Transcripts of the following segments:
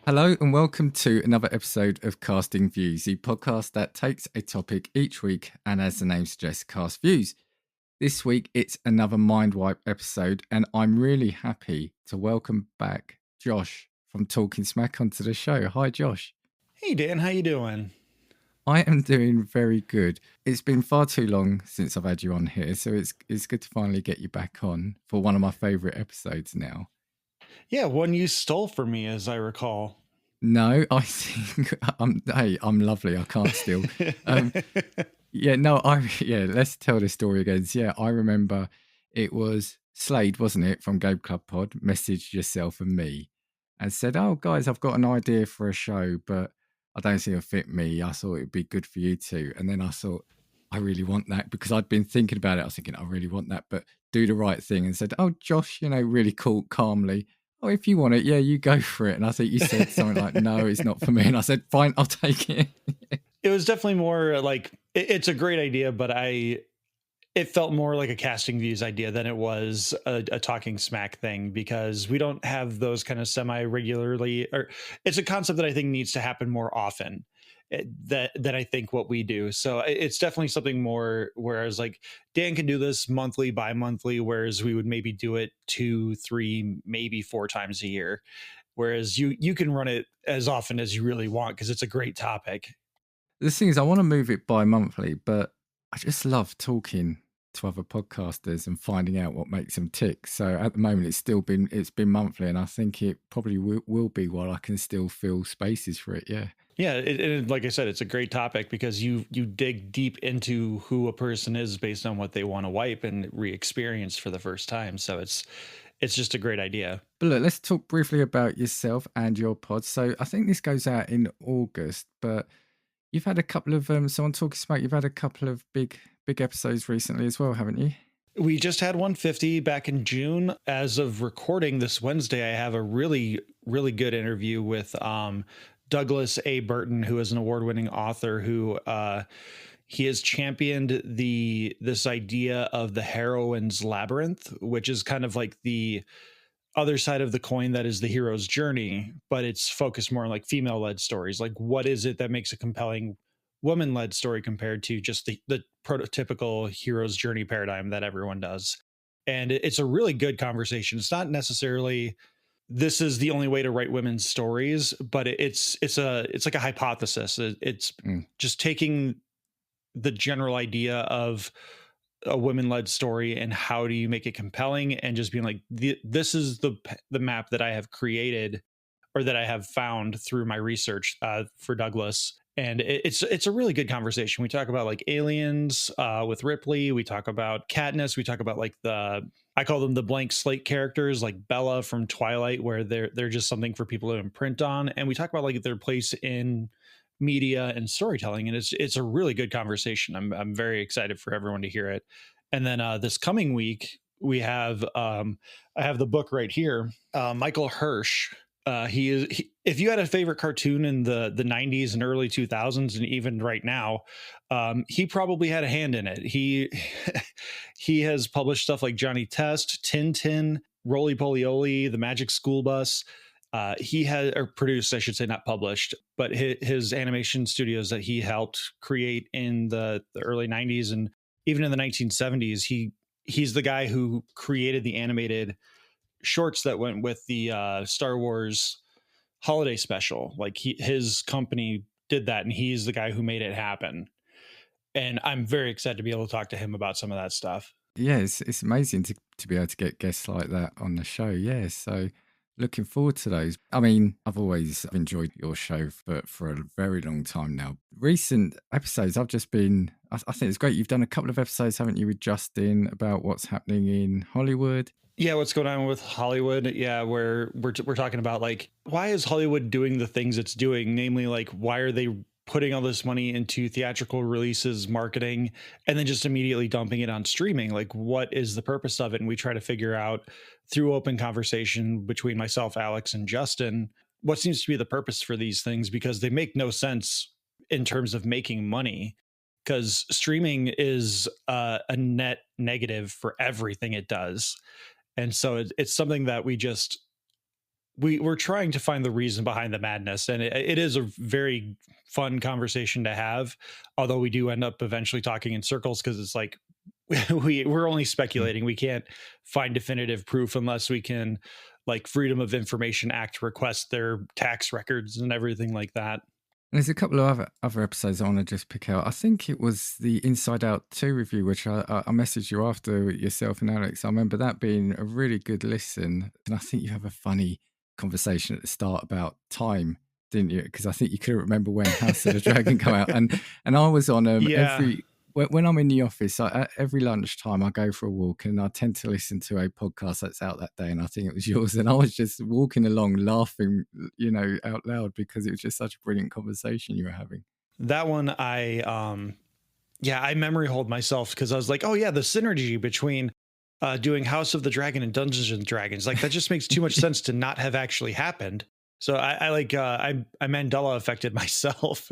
Hello and welcome to another episode of Casting Views, the podcast that takes a topic each week and, as the name suggests, cast views. This week it's another Mind Wipe episode, and I'm really happy to welcome back Josh from TalkingSMAC onto the show. Hi, Josh. Hey, Dan, how you doing? I am doing very good. It's been far too long since I've had you on here, so it's good to finally get you back on for one of my favourite episodes now. Yeah, one you stole from me, as I recall. No, I think I'm lovely. I can't steal. Let's tell the story again. So, yeah, I remember it was Slade, wasn't it, from Game Club Pod, messaged yourself and me and said, "Oh, guys, I've got an idea for a show, but I don't think it'll fit me. I thought it'd be good for you too." And then I thought, I really want that because I'd been thinking about it. I was thinking, I really want that, but do the right thing. And said, "Oh, Josh, really cool, calmly. Oh, if you want it, yeah, you go for it." And I think you said something like, "No, it's not for me." And I said, "Fine, I'll take it." It was definitely more like it's a great idea, but it felt more like a Casting Views idea than it was a Talking Smack thing, because we don't have those kind of semi-regularly, or it's a concept that I think needs to happen more often that I think what we do. So it's definitely something more, whereas like Dan can do this monthly, bi-monthly, whereas we would maybe do it 2, 3, maybe 4 times a year. Whereas you can run it as often as you really want because it's a great topic. The thing is, I want to move it bi-monthly, but I just love talking to other podcasters and finding out what makes them tick. So at the moment, it's been monthly, and I think it probably will be while I can still fill spaces for it. Yeah. Yeah, like I said, it's a great topic because you dig deep into who a person is based on what they want to wipe and re-experience for the first time. So it's just a great idea. But look, let's talk briefly about yourself and your pod. So I think this goes out in August, but you've had a couple of so on Talking Smack, you've had a couple of big episodes recently as well, haven't you? We just had 150 back in June. As of recording this Wednesday, I have a really, really good interview with Douglas A. Burton, who is an award-winning author who he has championed this idea of the heroine's labyrinth, which is kind of like the other side of the coin that is the hero's journey, but it's focused more on like female-led stories. Like, what is it that makes a compelling woman-led story compared to just the prototypical hero's journey paradigm that everyone does? And it's a really good conversation. It's not necessarily this is the only way to write women's stories, but it's like a hypothesis. It's just taking the general idea of a women-led story and how do you make it compelling, and just being like, this is the map that I have created or that I have found through my research for Douglas. And it's a really good conversation. We talk about like aliens with Ripley. We talk about Katniss. We talk about like I call them the blank slate characters, like Bella from Twilight, where they're just something for people to imprint on. And we talk about like their place in media and storytelling. And it's a really good conversation. I'm very excited for everyone to hear it. And then this coming week we have I have the book right here. Michael Hirsch. If you had a favorite cartoon in the 90s and early 2000s, and even right now, he probably had a hand in it. He has published stuff like Johnny Test, Tintin, Roly Poly Oly, The Magic School Bus. He had, or produced, I should say, not published, but his animation studios that he helped create in the early 90s and even in the 1970s. He's the guy who created the animated shorts that went with the Star Wars holiday special. Like his company did that, and he's the guy who made it happen. And I'm very excited to be able to talk to him about some of that stuff. Yeah, it's amazing to be able to get guests like that on the show. Yeah, so looking forward to those. I mean, I've always enjoyed your show for a very long time now. Recent episodes, I think it's great. You've done a couple of episodes, haven't you, with Justin about what's happening in Hollywood? Yeah, what's going on with Hollywood? Yeah, where we're talking about like, why is Hollywood doing the things it's doing? Namely, like, why are they putting all this money into theatrical releases, marketing, and then just immediately dumping it on streaming? Like, what is the purpose of it? And we try to figure out through open conversation between myself, Alex, and Justin, what seems to be the purpose for these things, because they make no sense in terms of making money. Because streaming is a net negative for everything it does. And so it's something that we just we're trying to find the reason behind the madness, and it is a very fun conversation to have. Although we do end up eventually talking in circles because it's like we're only speculating. We can't find definitive proof unless we can, like, Freedom of Information Act request their tax records and everything like that. And there's a couple of other episodes I want to just pick out. I think it was the Inside Out 2 review, which I messaged you after, yourself and Alex. I remember that being a really good listen. And I think you have a funny conversation at the start about time, didn't you? Because I think you couldn't remember when House of the Dragon come out. And I was on Yeah. when I'm in the office, at every lunchtime, I go for a walk and I tend to listen to a podcast that's out that day. And I think it was yours. And I was just walking along laughing, out loud because it was just such a brilliant conversation you were having. That one, I memory hold myself because I was like, oh yeah, the synergy between doing House of the Dragon and Dungeons and Dragons, like that just makes too much sense to not have actually happened. So I Mandela affected myself.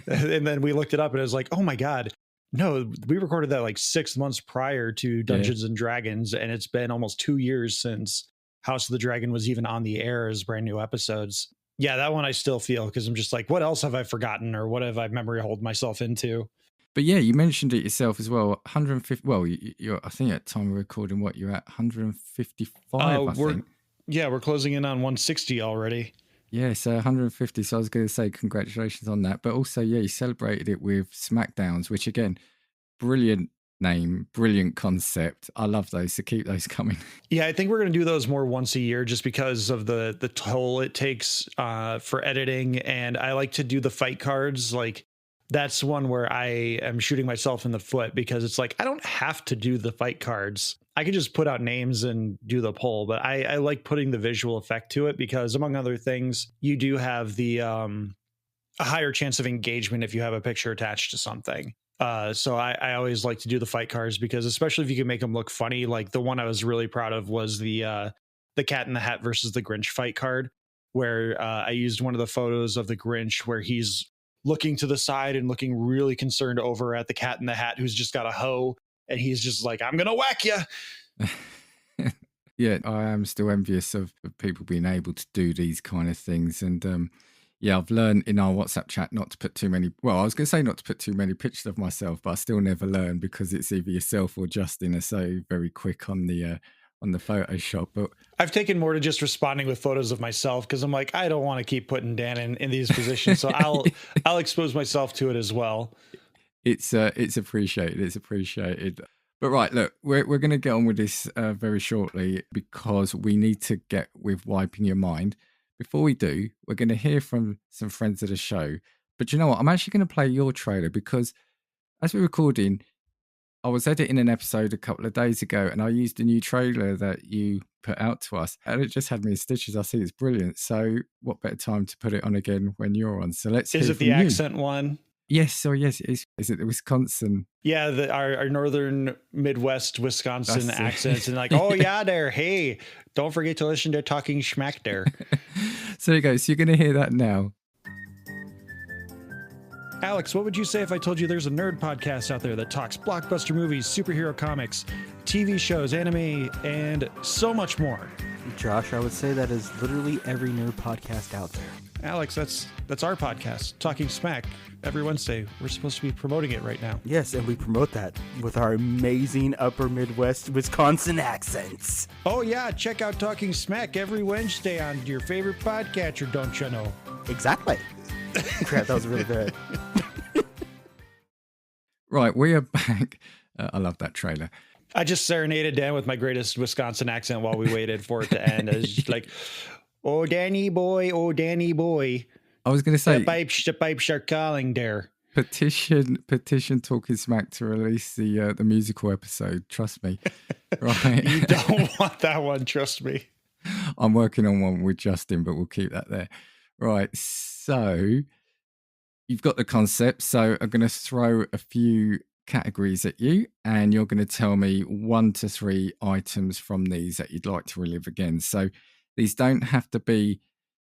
And then we looked it up and it was like, oh my God, no, we recorded that like 6 months prior to Dungeons and Dragons. And it's been almost 2 years since House of the Dragon was even on the air as brand new episodes. Yeah, that one I still feel because I'm just like, what else have I forgotten or what have I memory hold myself into? But yeah, you mentioned it yourself as well. 150. Well, you're, I think at the time of recording, what you're at 155. I think. Yeah, we're closing in on 160 already. Yeah, so 150. So I was going to say congratulations on that. But also, yeah, you celebrated it with SmackDowns, which again, brilliant name, brilliant concept. I love those. So keep those coming. Yeah, I think we're going to do those more once a year just because of the toll it takes for editing. And I like to do the fight cards. Like, that's one where I am shooting myself in the foot because it's like, I don't have to do the fight cards. I can just put out names and do the poll, but I like putting the visual effect to it because, among other things, you do have the a higher chance of engagement if you have a picture attached to something. So I always like to do the fight cards because, especially if you can make them look funny, like the one I was really proud of was the Cat in the Hat versus the Grinch fight card, where I used one of the photos of the Grinch where he's looking to the side and looking really concerned over at the Cat in the Hat who's just got a hoe. And he's just like, I'm going to whack you. Yeah, I am still envious of people being able to do these kind of things. And yeah, I've learned in our WhatsApp chat not to put too many, well, I was going to say not to put too many pictures of myself, but I still never learn because it's either yourself or Justin are so very quick on the Photoshop. But I've taken more to just responding with photos of myself because I'm like, I don't want to keep putting Dan in these positions. So I'll expose myself to it as well. It's appreciated. It's appreciated. But right, look, we're going to get on with this very shortly because we need to get with wiping your mind. Before we do, we're going to hear from some friends of the show. But you know what? I'm actually going to play your trailer because as we're recording, I was editing an episode a couple of days ago and I used a new trailer that you put out to us and it just had me in stitches. I think it's brilliant. So what better time to put it on again when you're on? So let's Is hear it the from you. accent one? Yes, yes, it is. Is it the Wisconsin? Yeah, our northern Midwest Wisconsin accents and like, oh yeah, there. Hey, don't forget to listen to Talking Schmack there. So there you go. So you're going to hear that now. Alex, what would you say if I told you there's a nerd podcast out there that talks blockbuster movies, superhero comics, TV shows, anime, and so much more? Josh, I would say that is literally every nerd podcast out there. Alex, that's our podcast, Talking Smack, every Wednesday. We're supposed to be promoting it right now. Yes, and we promote that with our amazing upper Midwest Wisconsin accents. Oh yeah, check out Talking Smack every Wednesday on your favorite podcatcher, don't you know? Exactly. Crap, that was really good. Right, we are back. I love that trailer. I just serenaded Dan with my greatest Wisconsin accent while we waited for it to end. I was just like, oh, Danny boy, oh, Danny boy. I was going to say, the pipes are calling there. Petition Talking Smack to release the musical episode. Trust me. Right. You don't want that one, trust me. I'm working on one with Justin, but we'll keep that there. Right. So you've got the concept. So I'm going to throw a few categories at you, and you're going to tell me 1 to 3 items from these that you'd like to relive again. So these don't have to be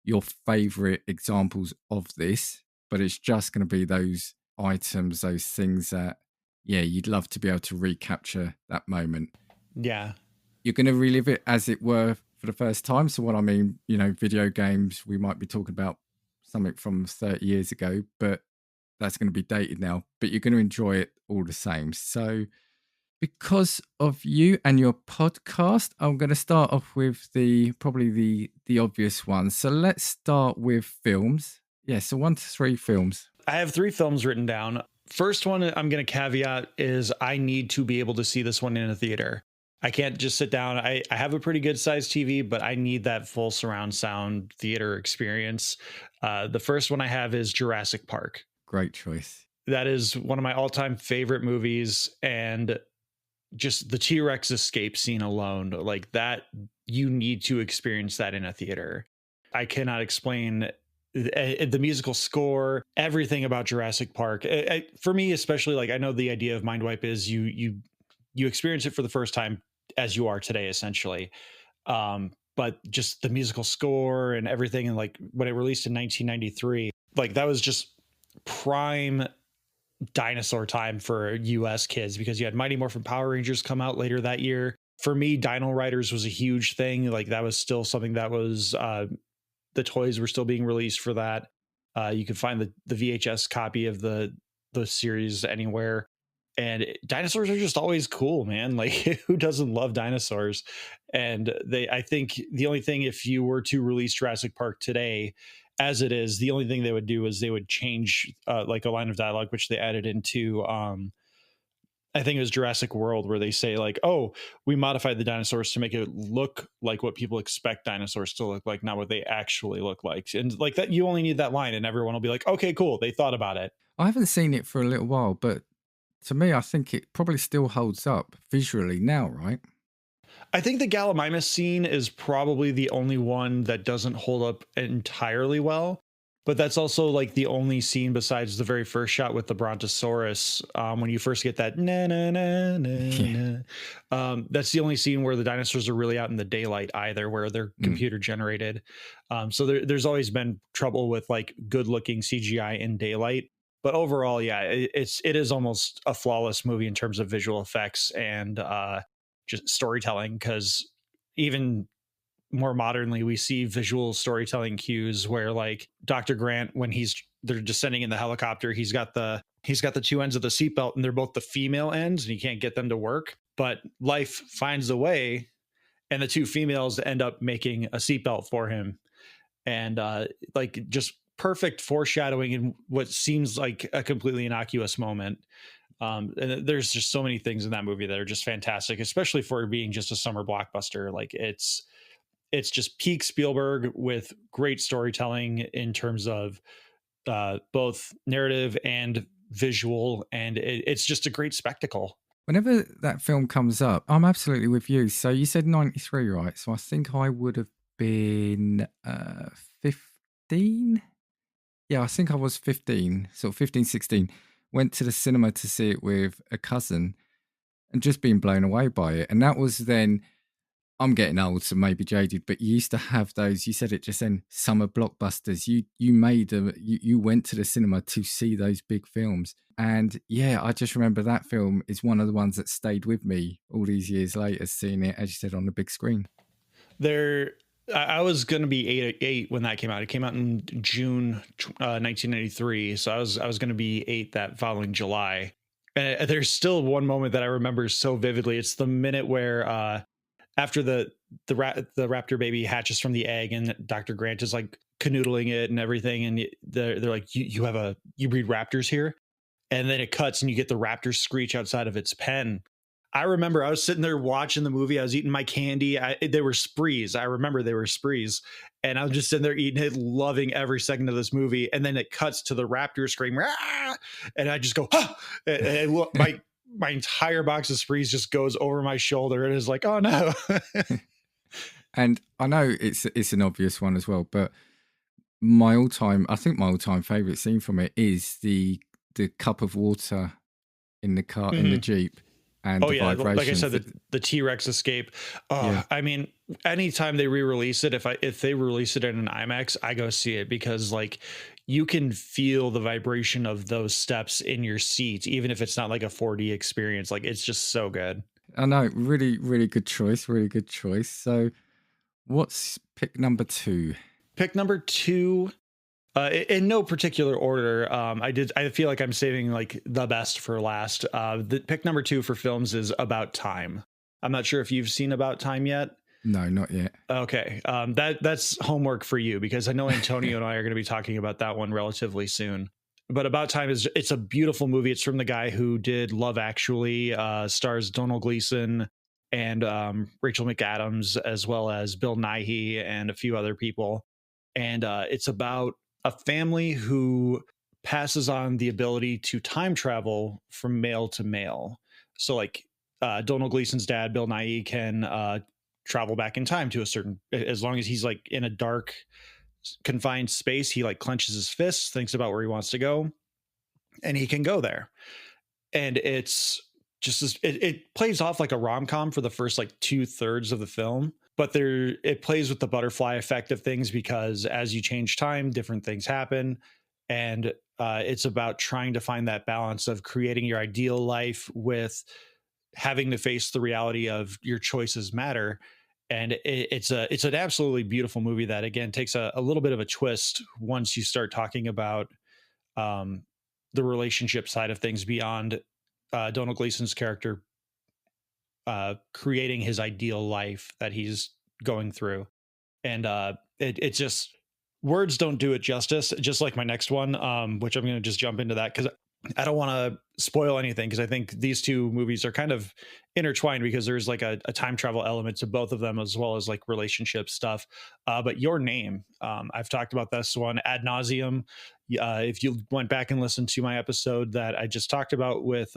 your favorite examples of this, but it's just going to be those items, those things that, yeah, you'd love to be able to recapture that moment. Yeah. You're going to relive it as it were for for the first time. So what I mean, video games, we might be talking about something from 30 years ago, but that's going to be dated now, but you're going to enjoy it all the same. So because of you and your podcast, I'm going to start off with probably the obvious one. So let's start with films. Yeah, so 1 to 3 films. I have 3 films written down. First one I'm going to caveat is I need to be able to see this one in a theater. I can't just sit down. I have a pretty good sized TV, but I need that full surround sound theater experience. The first one I have is Jurassic Park. Great choice. That is one of my all-time favorite movies, and just the T-Rex escape scene alone, like that, you need to experience that in a theater. I cannot explain the musical score, everything about Jurassic Park. For me, especially, like, I know the idea of Mind Wipe is you experience it for the first time as you are today, essentially. But just the musical score and everything, and like when it released in 1993, like that was just prime dinosaur time for US kids, because you had Mighty Morphin Power Rangers come out later that year. For me, Dino Riders was a huge thing. Like that was still something that was the toys were still being released for that. You could find the VHS copy of the series anywhere. And dinosaurs are just always cool, man. Like who doesn't love dinosaurs? And I think the only thing, if you were to release Jurassic Park today, as it is, the only thing they would do is they would change like a line of dialogue, which they added into, I think it was Jurassic World, where they say like, oh, we modified the dinosaurs to make it look like what people expect dinosaurs to look like, not what they actually look like. And like that, you only need that line and everyone will be like, okay, cool. They thought about it. I haven't seen it for a little while, but to me, I think it probably still holds up visually now, right? I think the Gallimimus scene is probably the only one that doesn't hold up entirely well, but that's also like the only scene besides the very first shot with the Brontosaurus, when you first get that na na na na na. That's the only scene where the dinosaurs are really out in the daylight either, where they're computer generated. So there's always been trouble with like good looking CGI in daylight. But overall, yeah, it is almost a flawless movie in terms of visual effects and just storytelling, because even more modernly we see visual storytelling cues where like Dr. Grant, when they're descending in the helicopter, he's got the 2 ends of the seatbelt and they're both the female ends and he can't get them to work, but life finds a way and the 2 females end up making a seatbelt for him. And like just perfect foreshadowing in what seems like a completely innocuous moment. And there's just so many things in that movie that are just fantastic, especially for being just a summer blockbuster. Like it's just peak Spielberg with great storytelling in terms of both narrative and visual, and it's just a great spectacle. Whenever that film comes up, I'm absolutely with you. So you said 93, right? So I think I would have been 15. Yeah, I think I was 15, sort of 15, 16. Went to the cinema to see it with a cousin and just being blown away by it. And that was then, I'm getting old, so maybe jaded, but you used to have those, you said it just then, summer blockbusters. You went to the cinema to see those big films. And yeah, I just remember that film is one of the ones that stayed with me all these years later, seeing it, as you said, on the big screen. I was going to be eight when that came out. It came out in June 1993. So I was going to be 8 that following July. And there's still one moment that I remember so vividly. It's the minute where after the raptor baby hatches from the egg and Dr. Grant is like canoodling it and everything. And they're like, you breed raptors here? And then it cuts and you get the raptor screech outside of its pen. I remember I was sitting there watching the movie. I was eating my candy. They were sprees. I remember they were sprees. And I was just sitting there eating it, loving every second of this movie. And then it cuts to the raptor scream. Rah! And I just go, ah! And look, my entire box of sprees just goes over my shoulder. And it's like, oh no. And I know it's an obvious one as well, but my all-time favorite scene from it is the cup of water in the car, in the Jeep. And oh yeah, like I said, the T-Rex escape. Yeah. I mean, anytime they re-release it, if they release it in an IMAX, I go see it, because like you can feel the vibration of those steps in your seat, even if it's not like a 4D experience. Like it's just so good. I know, really, really good choice. Really good choice. So What's pick number 2? Pick number 2, in no particular order. I feel like I'm saving like the best for last. The pick number 2 for films is About Time. I'm not sure if you've seen About Time yet. No, not yet. Okay. That's homework for you, because I know Antonio and I are going to be talking about that one relatively soon. But About Time it's a beautiful movie. It's from the guy who did Love Actually, stars Donald Gleason and Rachel McAdams, as well as Bill Nighy and a few other people. And it's about a family who passes on the ability to time travel from male to male. So like Donald Gleason's dad, Bill Nighy, can travel back in time to a certain, as long as he's like in a dark confined space, he like clenches his fists, thinks about where he wants to go, and he can go there. And it's just it plays off like a rom-com for the first like 2/3 of the film, but it plays with the butterfly effect of things, because as you change time, different things happen. And it's about trying to find that balance of creating your ideal life with having to face the reality of your choices matter. And it's an absolutely beautiful movie that again takes a little bit of a twist once you start talking about the relationship side of things beyond Donald Gleason's character creating his ideal life that he's going through. And it just, words don't do it justice, just like my next one, which I'm going to just jump into that because I don't want to spoil anything, because I think these two movies are kind of intertwined, because there's like a time travel element to both of them, as well as like relationship stuff. But Your Name, I've talked about this one ad nauseum. If you went back and listened to my episode that I just talked about with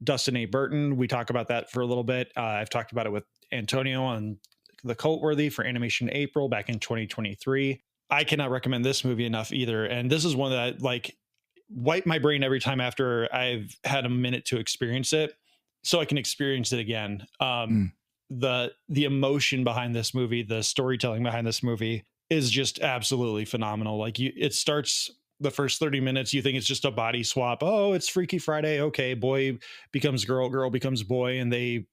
Dustin A. Burton, we talk about that for a little bit. I've talked about it with Antonio on The Cultworthy for Animation April back in 2023. I cannot recommend this movie enough either. And this is one that like wipe my brain every time after I've had a minute to experience it, so I can experience it again. The emotion behind this movie, the storytelling behind this movie is just absolutely phenomenal. Like it starts the first 30 minutes, you think it's just a body swap. Oh, it's Freaky Friday. Okay, boy becomes girl, girl becomes boy, and they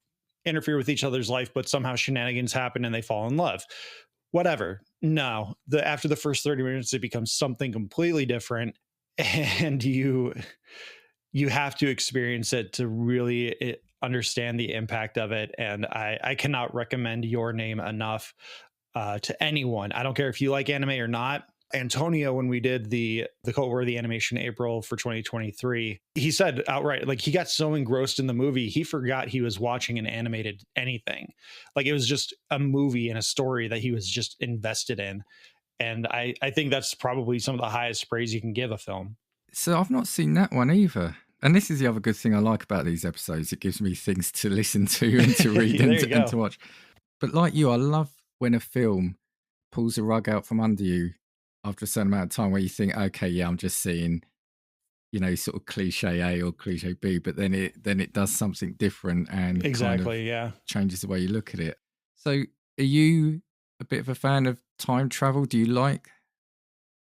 interfere with each other's life, but somehow shenanigans happen and they fall in love. Whatever. No, after the first 30 minutes, it becomes something completely different. And you have to experience it to really understand the impact of it. And I cannot recommend Your Name enough to anyone. I don't care if you like anime or not. Antonio, when we did the Cultworthy Animation April for 2023, he said outright, like, he got so engrossed in the movie, he forgot he was watching an animated anything. Like, it was just a movie and a story that he was just invested in. And I think that's probably some of the highest praise you can give a film. So I've not seen that one either. And this is the other good thing I like about these episodes. It gives me things to listen to and to read and to watch. But like you, I love when a film pulls a rug out from under you after a certain amount of time, where you think, okay, yeah, I'm just seeing, sort of cliche A or cliche B, but then it does something different and changes the way you look at it. So are you a bit of a fan of time travel? Do you like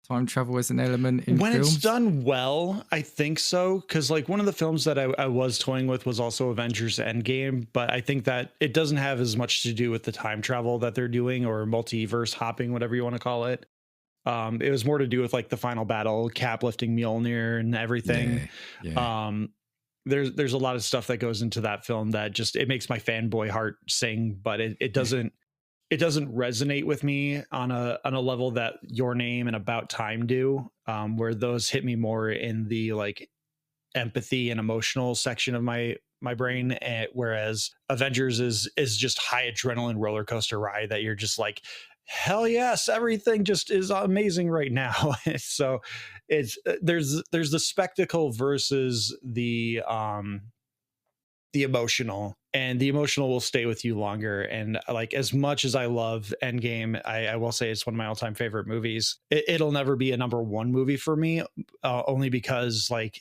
time travel as an element in when films? It's done well, I think so, because like one of the films that I was toying with was also Avengers Endgame, but I think that it doesn't have as much to do with the time travel that they're doing, or multiverse hopping, whatever you want to call it. It was more to do with like the final battle, Cap lifting Mjolnir and everything. There's a lot of stuff that goes into that film that just, it makes my fanboy heart sing, but it doesn't resonate with me on a level that Your Name and About Time do, where those hit me more in the like empathy and emotional section of my brain, whereas Avengers is just high adrenaline roller coaster ride that you're just like, hell yes, everything just is amazing right now. So it's there's the spectacle versus the emotional, and the emotional will stay with you longer. And like, as much as I love Endgame, I will say it's one of my all-time favorite movies. It'll never be a number one movie for me, only because like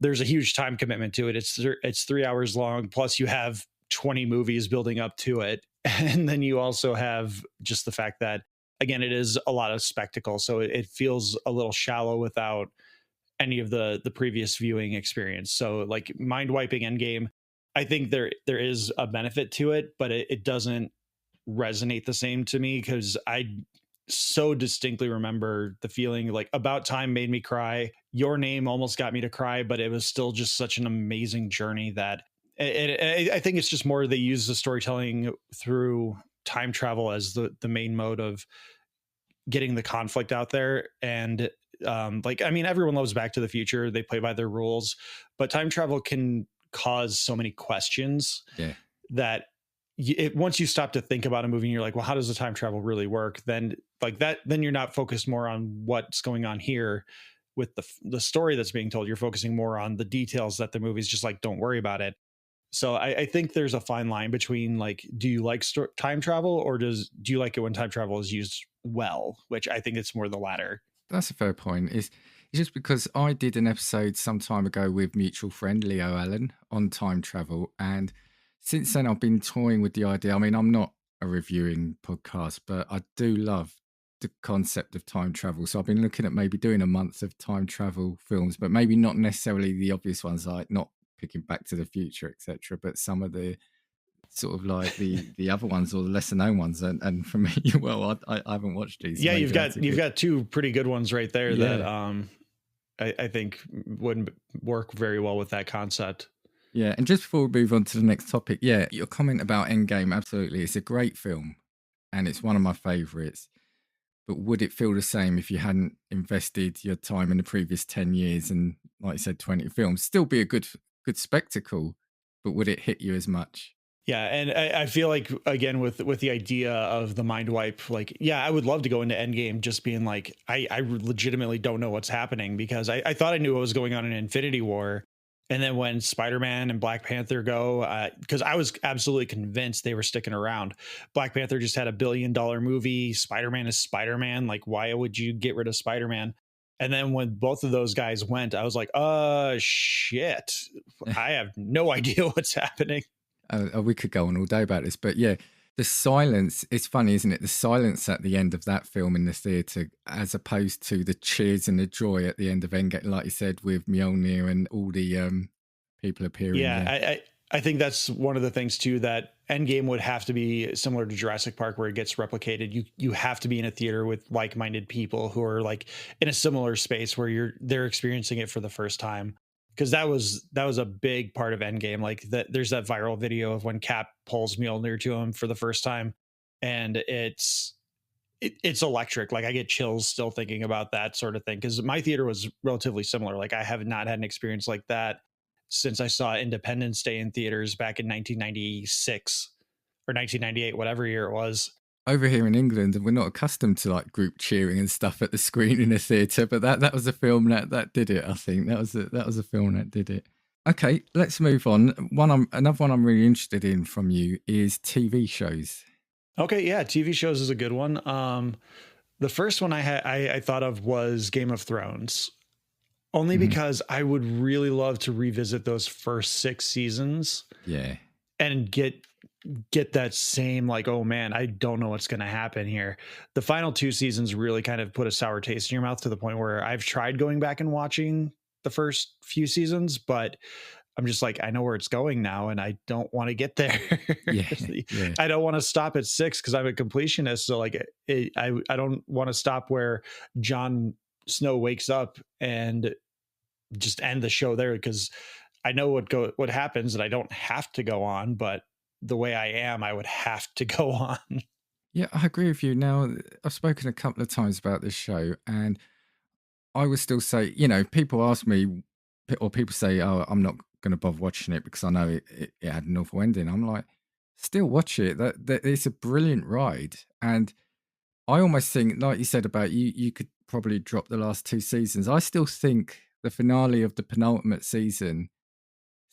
there's a huge time commitment to it. It's 3 hours long, plus you have 20 movies building up to it. And then you also have just the fact that, again, it is a lot of spectacle. So it feels a little shallow without any of the previous viewing experience. So like mind wiping Endgame, I think there is a benefit to it, but it doesn't resonate the same to me, because I so distinctly remember the feeling. Like About Time made me cry. Your Name almost got me to cry, but it was still just such an amazing journey that I think it's just more they use the storytelling through time travel as the main mode of getting the conflict out there. And like, I mean, everyone loves Back to the Future. They play by their rules, but time travel can cause so many questions that once you stop to think about a movie and you're like, well, how does the time travel really work? Then like that, then you're not focused more on what's going on here with the story that's being told. You're focusing more on the details that the movie's just like, don't worry about it. So I think there's a fine line between like, do you like time travel, or do you like it when time travel is used well? Which I think it's more the latter. That's a fair point. It's just because I did an episode some time ago with mutual friend Leo Allen on time travel, and since then I've been toying with the idea. I mean, I'm not a reviewing podcast, but I do love the concept of time travel. So I've been looking at maybe doing a month of time travel films, but maybe not necessarily the obvious ones, like not picking Back to the Future, etc., but some of the sort of like the other ones or the lesser known ones. And for me, well, I haven't watched these. Yeah, you've got two pretty good ones right there that I think wouldn't work very well with that concept. Yeah, and just before we move on to the next topic, yeah, your comment about Endgame, absolutely, it's a great film, and it's one of my favourites. But would it feel the same if you hadn't invested your time in the previous 10 years and, like I said, 20 films? Still be a good spectacle, but would it hit you as much? Yeah, and I feel like, again, with the idea of the mind wipe, like, yeah, I would love to go into Endgame just being like, I legitimately don't know what's happening, because I thought I knew what was going on in Infinity War. And then when Spider-Man and Black Panther go, because I was absolutely convinced they were sticking around. Black Panther just had $1 billion movie. Spider-Man is Spider-Man. Like, why would you get rid of Spider-Man? And then when both of those guys went, I was like, shit, I have no idea what's happening. We could go on all day about this, but yeah, the silence, it's funny, isn't it? The silence at the end of that film in the theatre, as opposed to the cheers and the joy at the end of Endgame, like you said, with Mjolnir and all the people appearing. Yeah, I think that's one of the things too, that Endgame would have to be similar to Jurassic Park, where it gets replicated. You have to be in a theater with like-minded people who are like in a similar space where they're experiencing it for the first time. Because that was a big part of Endgame. Like there's that viral video of when Cap pulls Mjolnir to him for the first time, and it's electric. Like I get chills still thinking about that sort of thing, because my theater was relatively similar. Like I have not had an experience like that since I saw Independence Day in theaters back in 1996 or 1998, whatever year it was. Over here in England, we're not accustomed to like group cheering and stuff at the screen in a theatre, but that was a film that did it. I think that was a film that did it. Okay, let's move on. Another one I'm really interested in from you is TV shows. Okay, yeah, TV shows is a good one. The first one I thought of was Game of Thrones, only because I would really love to revisit those first 6 seasons. Yeah, and get that same like, oh man, I don't know what's going to happen here. The final 2 seasons really kind of put a sour taste in your mouth, to the point where I've tried going back and watching the first few seasons, but I'm just like, I know where it's going now, and I don't want to get there. Yeah. I don't want to stop at 6 because I'm a completionist. So like, I don't want to stop where Jon Snow wakes up and just end the show there, because I know what happens, and I don't have to go on, but the way I am, I would have to go on. Yeah, I agree with you. Now, I've spoken a couple of times about this show, and I would still say, people ask me, or people say, oh, I'm not going to bother watching it because I know it had an awful ending. I'm like, still watch it. That it's a brilliant ride. And I almost think, like you said about you could probably drop the last 2 seasons. I still think the finale of the penultimate season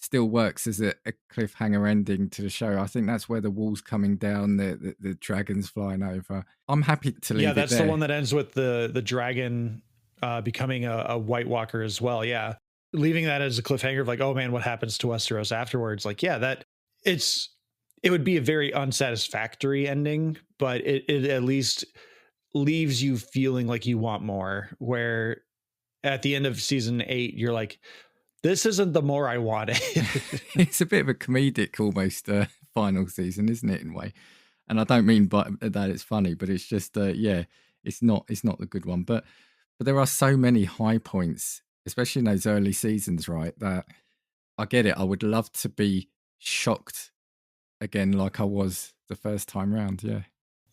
still works as a cliffhanger ending to the show. I think that's where the wall's coming down, the dragons flying over. I'm happy to leave it there. Yeah, that's the one that ends with the dragon becoming a White Walker as well. Yeah, leaving that as a cliffhanger of like, oh man, what happens to Westeros afterwards? Like, yeah, it would be a very unsatisfactory ending, but it at least leaves you feeling like you want more. Where at the end of season 8, you're like, this isn't the more I wanted. It's a bit of a comedic almost final season, isn't it, in a way? And I don't mean that it's funny, but it's just it's not the good one. But there are so many high points, especially in those early seasons, right? That I get it. I would love to be shocked again, like I was the first time round. Yeah.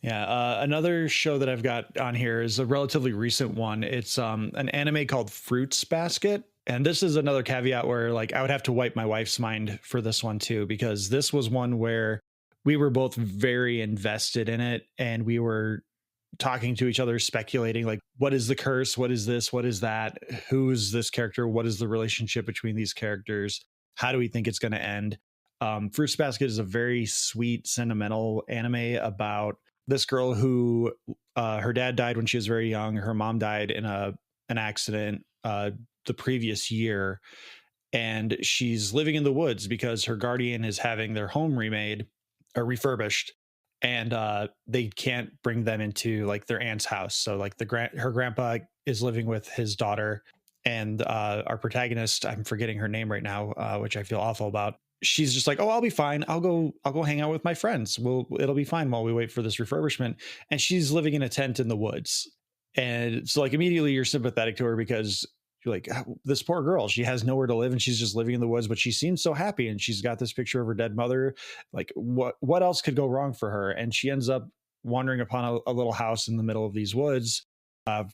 Yeah, another show that I've got on here is a relatively recent one. It's an anime called Fruits Basket. And this is another caveat where like I would have to wipe my wife's mind for this one too, because this was one where we were both very invested in it and we were talking to each other, speculating like, what is the curse? What is this? What is that? Who's this character? What is the relationship between these characters? How do we think it's going to end? Fruits Basket is a very sweet, sentimental anime about this girl who her dad died when she was very young. Her mom died in an accident the previous year, and she's living in the woods because her guardian is having their home remade or refurbished, and they can't bring them into like their aunt's house. So like her grandpa is living with his daughter, and our protagonist, I'm forgetting her name right now, which I feel awful about. She's just like, oh, I'll be fine. I'll go hang out with my friends. It'll be fine while we wait for this refurbishment. And she's living in a tent in the woods. And so like immediately you're sympathetic to her because you're like, this poor girl, she has nowhere to live and she's just living in the woods, but she seems so happy. And she's got this picture of her dead mother. Like what else could go wrong for her? And she ends up wandering upon a little house in the middle of these woods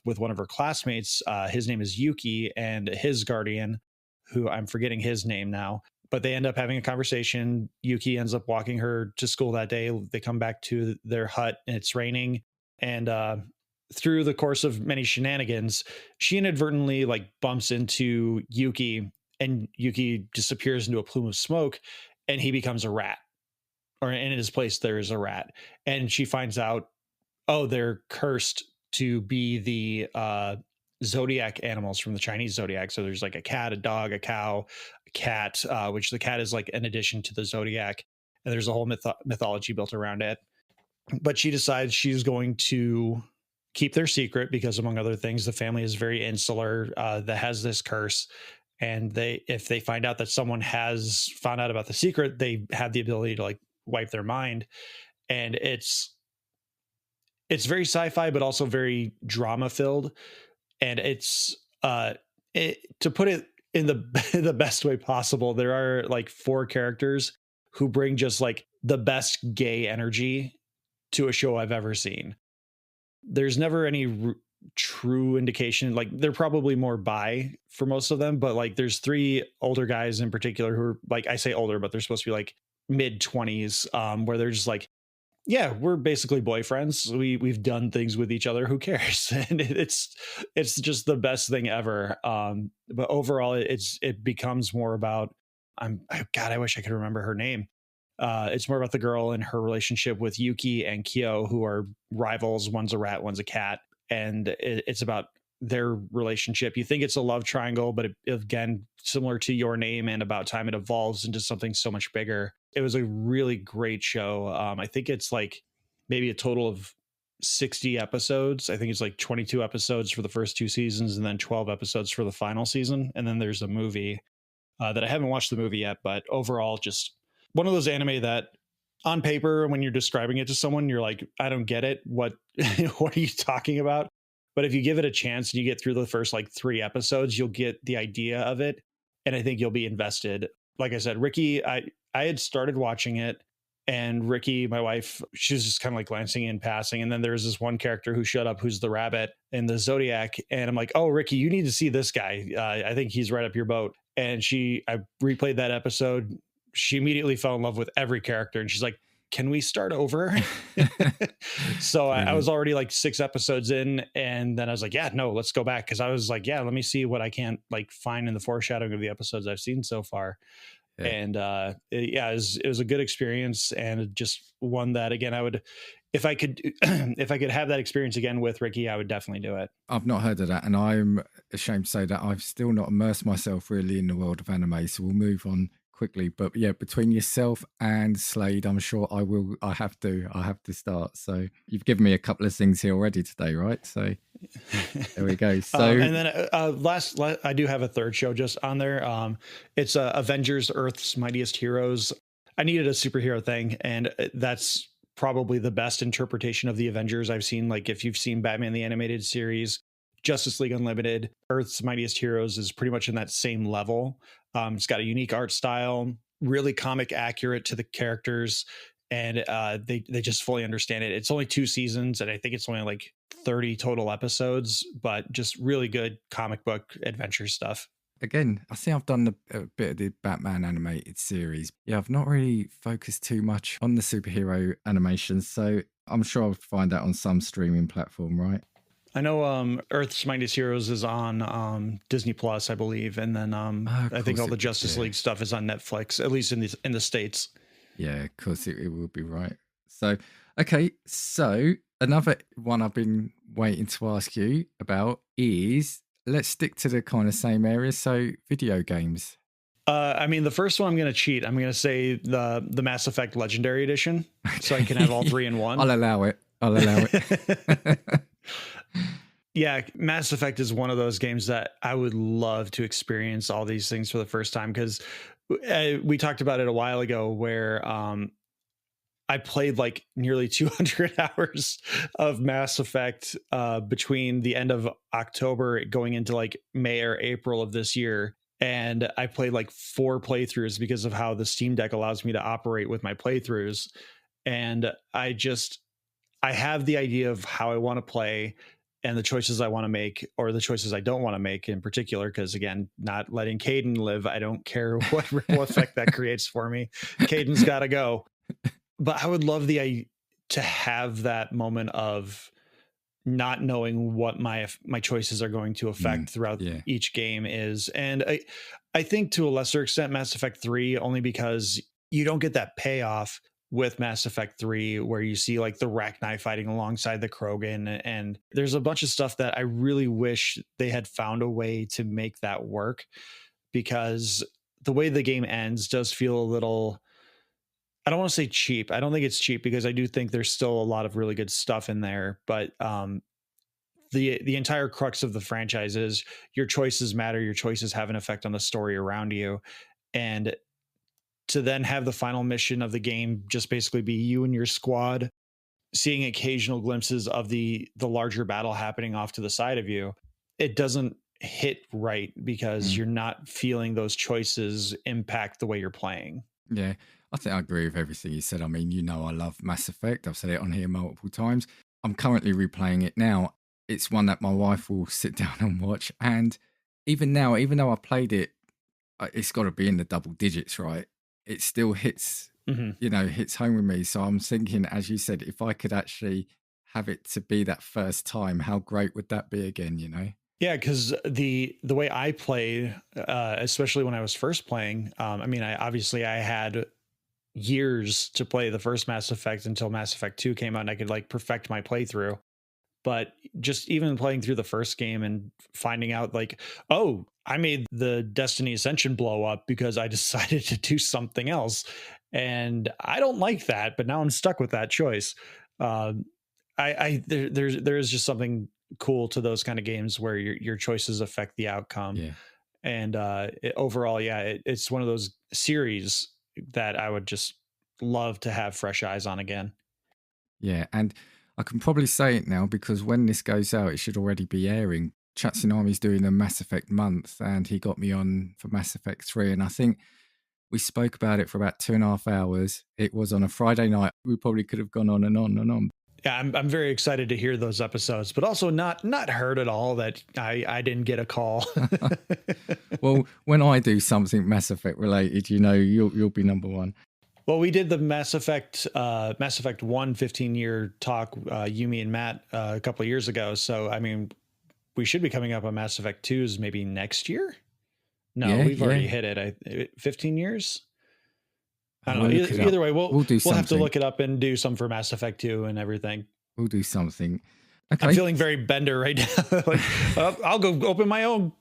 with one of her classmates. His name is Yuki, and his guardian, who I'm forgetting his name now. But they end up having a conversation. Yuki ends up walking her to school that day. They come back to their hut and it's raining. And through the course of many shenanigans, she inadvertently like bumps into Yuki, and Yuki disappears into a plume of smoke and he becomes a rat. Or in his place, there is a rat. And she finds out, oh, they're cursed to be the zodiac animals from the Chinese zodiac. So there's like a cat, a dog, a cow, a cat, which the cat is like an addition to the zodiac. And there's a whole mythology built around it. But she decides she's going to keep their secret because, among other things, the family is very insular, that has this curse. And if they find out that someone has found out about the secret, they have the ability to like wipe their mind. And it's very sci-fi, but also very drama filled. And it's to put it in the best way possible, there are like 4 characters who bring just like the best gay energy to a show I've ever seen. There's never any true indication, like they're probably more bi for most of them, but like there's 3 older guys in particular who are like, I say older, but they're supposed to be like mid-20s, where they're just like, yeah, we're basically boyfriends. We've done things with each other. Who cares? And it's just the best thing ever. But overall, it becomes more about God, I wish I could remember her name. It's more about the girl and her relationship with Yuki and Kyo, who are rivals. One's a rat, one's a cat, and it's about their relationship. You think it's a love triangle, but again, similar to Your Name and About Time, it evolves into something so much bigger. It was a really great show. I think it's like maybe a total of 60 episodes. I think it's like 22 episodes for the first 2 seasons and then 12 episodes for the final season. And then there's a movie that I haven't watched the movie yet, but overall, just one of those anime that on paper, when you're describing it to someone, you're like, I don't get it. What are you talking about? But if you give it a chance and you get through the first like 3 episodes, you'll get the idea of it. And I think you'll be invested. Like I said, Ricky, I had started watching it, and Ricky, my wife, she was just kind of like glancing in passing. And then there's this one character who showed up, who's the rabbit in the Zodiac. And I'm like, oh, Ricky, you need to see this guy. I think he's right up your boat. And I replayed that episode. She immediately fell in love with every character. And she's like, can we start over? So I was already like 6 episodes in. And then I was like, yeah, no, let's go back. Cause I was like, yeah, let me see what I can't like find in the foreshadowing of the episodes I've seen so far. Yeah. And it was a good experience, and just one that, again, I would, if I could have that experience again with Ricky, I would definitely do it. I've not heard of that, and I'm ashamed to say that I've still not immersed myself really in the world of anime, so we'll move on quickly. But yeah, between yourself and Slade, I'm sure I have to start. So you've given me a couple of things here already today, right? So there we go. So and then last I do have a third show just on there. It's Avengers: Earth's Mightiest Heroes. I needed a superhero thing, and that's probably the best interpretation of the Avengers I've seen. Like if you've seen Batman the Animated Series, Justice League Unlimited, Earth's Mightiest Heroes is pretty much in that same level. It's got a unique art style, really comic accurate to the characters, and they just fully understand it. It's only 2 seasons, and I think it's only like 30 total episodes, but just really good comic book adventure stuff. Again, I think I've done a bit of the Batman animated series. Yeah, I've not really focused too much on the superhero animations, so I'm sure I'll find that on some streaming platform, right? I know Earth's Mightiest Heroes is on Disney Plus, I believe, and then I think all the Justice League stuff is on Netflix, at least in the States. Yeah, of course it will be, right. So, okay, so another one I've been waiting to ask you about is, let's stick to the kind of same area. So video games. I mean, the first one I'm going to cheat. I'm going to say the Mass Effect Legendary Edition, so I can have all 3 in one. I'll allow it. Yeah, Mass Effect is one of those games that I would love to experience all these things for the first time, because we talked about it a while ago where I played like nearly 200 hours of Mass Effect between the end of October going into like May or April of this year. And I played like 4 playthroughs because of how the Steam Deck allows me to operate with my playthroughs. And I have the idea of how I want to play and the choices I want to make, or the choices I don't want to make in particular, because again, not letting Caden live, I don't care what ripple effect that creates for me. Caden's got to go. But I would love to have that moment of not knowing what my choices are going to affect throughout each game is. And I think to a lesser extent Mass Effect 3, only because you don't get that payoff with Mass Effect 3 where you see like the Rachni fighting alongside the Krogan, and there's a bunch of stuff that I really wish they had found a way to make that work, because the way the game ends does feel a little, I don't want to say cheap. I don't think it's cheap, because I do think there's still a lot of really good stuff in there. But the entire crux of the franchise is your choices matter. Your choices have an effect on the story around you. And to then have the final mission of the game just basically be you and your squad, seeing occasional glimpses of the larger battle happening off to the side of you, it doesn't hit right, because you're not feeling those choices impact the way you're playing. Yeah, I think I agree with everything you said. I mean, I love Mass Effect. I've said it on here multiple times. I'm currently replaying it now. It's one that my wife will sit down and watch. And even now, even though I played it, it's got to be in the double digits, right? It still hits, hits home with me. So I'm thinking, as you said, if I could actually have it to be that first time, how great would that be again, Yeah, because the way I played, especially when I was first playing, I mean, I had years to play the first Mass Effect until Mass Effect 2 came out, and I could like perfect my playthrough. But just even playing through the first game and finding out like, oh, I made the Destiny Ascension blow up because I decided to do something else, and I don't like that, but now I'm stuck with that choice. There is just something cool to those kind of games where your choices affect the outcome. Yeah. And overall, it's one of those series that I would just love to have fresh eyes on again. Yeah, and I can probably say it now, because when this goes out, it should already be airing. Chatsunami's doing a Mass Effect month, and he got me on for Mass Effect 3, and I think we spoke about it for about 2.5 hours. It was on a Friday night. We probably could have gone on and on and on. Yeah, I'm very excited to hear those episodes, but also not hurt at all that I didn't get a call. Well, when I do something Mass Effect related, you'll be number one. Well, we did the Mass Effect 1 15-year talk, Yumi and Matt, a couple of years ago. So, I mean, we should be coming up on Mass Effect 2's maybe next year. No, we've already hit it. 15 years. I don't know. Either way, we'll have to look it up and do some for Mass Effect 2 and everything. We'll do something. Okay. I'm feeling very Bender right now. Like, I'll go open my own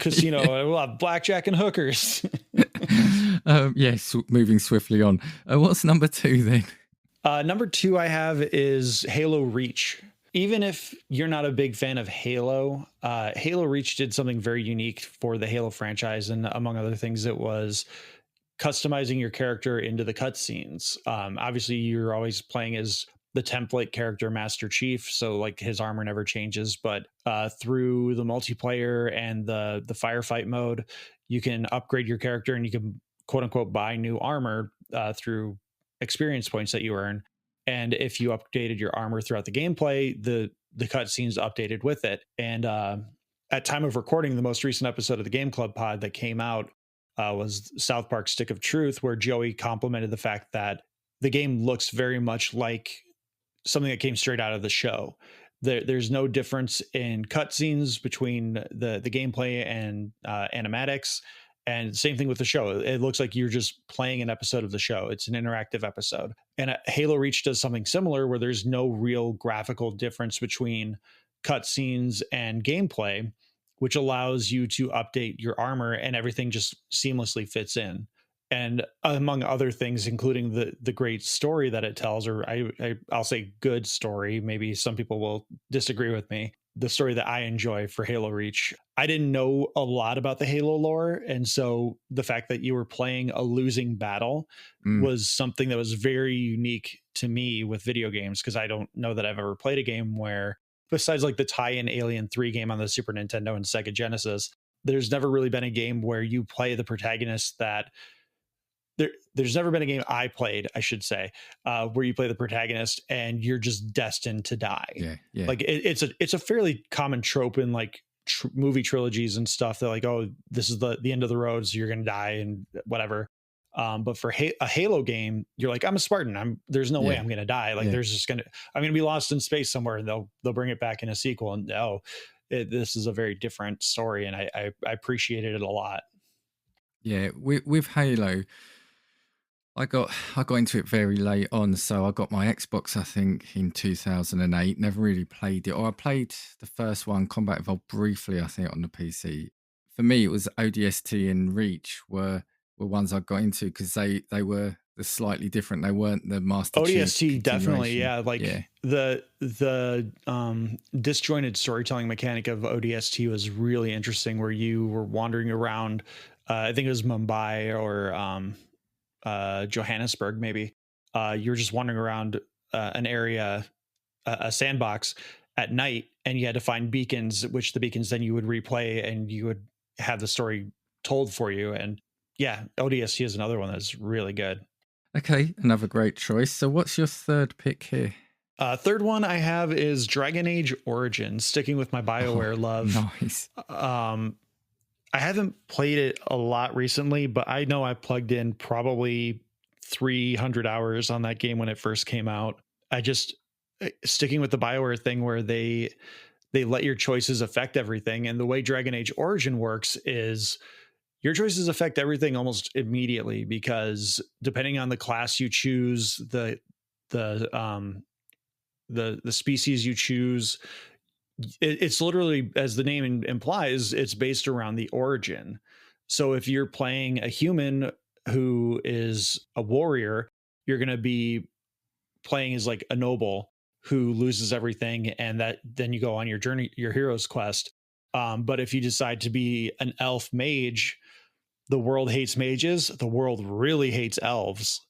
casino. We'll have blackjack and hookers. Yes, moving swiftly on. What's number 2 then? Number 2 I have is Halo Reach. Even if you're not a big fan of Halo, Halo Reach did something very unique for the Halo franchise. And among other things, it was customizing your character into the cutscenes. Obviously, you're always playing as the template character Master Chief, so like his armor never changes. But through the multiplayer and the firefight mode, you can upgrade your character and you can quote unquote buy new armor through experience points that you earn. And if you updated your armor throughout the gameplay, the cutscenes updated with it. And at time of recording, the most recent episode of the Game Club pod that came out was South Park Stick of Truth, where Joey complimented the fact that the game looks very much like something that came straight out of the show. There's no difference in cutscenes between the gameplay and animatics. And same thing with the show. It looks like you're just playing an episode of the show. It's an interactive episode. And Halo Reach does something similar where there's no real graphical difference between cutscenes and gameplay, which allows you to update your armor and everything just seamlessly fits in. And among other things, including the great story that it tells, or I'll say good story, maybe some people will disagree with me, the story that I enjoy for Halo Reach. I didn't know a lot about the Halo lore. And so the fact that you were playing a losing battle was something that was very unique to me with video games, because I don't know that I've ever played a game where, besides like the tie-in Alien 3 game on the Super Nintendo and Sega Genesis, there's never really been a game where you play the protagonist that there's never been a game I played, I should say, where you play the protagonist and you're just destined to die. Yeah. Like it's a fairly common trope in like movie trilogies and stuff that like, oh, this is the end of the road, so you're going to die and whatever. But for a Halo game, you're like, I'm a Spartan. There's no way I'm going to die. Like I'm going to be lost in space somewhere, and they'll bring it back in a sequel. And this is a very different story, and I appreciated it a lot. Yeah, with Halo, I got into it very late on, so I got my Xbox, I think, in 2008. Never really played it, or I played the first one, Combat Evolved, briefly, I think, on the PC. For me, it was ODST and Reach were ones I got into because they were slightly different. They weren't the Master ODST Chief definitely, yeah. Like yeah. the disjointed storytelling mechanic of ODST was really interesting, where you were wandering around. I think it was Mumbai or Johannesburg, maybe. You were just wandering around an area, a sandbox at night, and you had to find beacons, which the beacons then you would replay and you would have the story told for you. And yeah, ODST is another one that's really good. Okay, another great choice. So what's your third pick here? Third one I have is Dragon Age Origins, sticking with my BioWare love. Nice. I haven't played it a lot recently, but I know I plugged in probably 300 hours on that game when it first came out. I just sticking with the BioWare thing where they let your choices affect everything. And the way Dragon Age Origin works is your choices affect everything almost immediately, because depending on the class you choose, the species you choose, it's literally, as the name implies, it's based around the origin. So if you're playing a human who is a warrior, you're going to be playing as like a noble who loses everything, and that then you go on your journey, your hero's quest. But if you decide to be an elf mage, the world hates mages. The world really hates elves.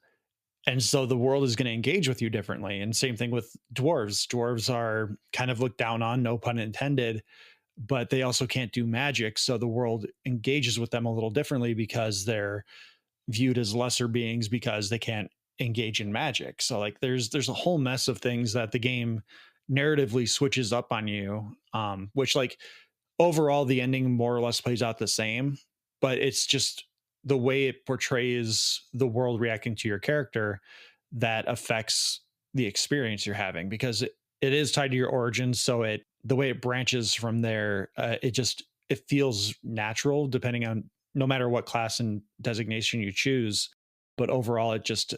And so the world is going to engage with you differently. And same thing with dwarves. Dwarves are kind of looked down on, no pun intended, but they also can't do magic. So the world engages with them a little differently because they're viewed as lesser beings because they can't engage in magic. So like there's a whole mess of things that the game narratively switches up on you, which like overall the ending more or less plays out the same, but it's just the way it portrays the world reacting to your character that affects the experience you're having, because it is tied to your origins. So the way it branches from there, it feels natural depending on no matter what class and designation you choose. But overall, it just,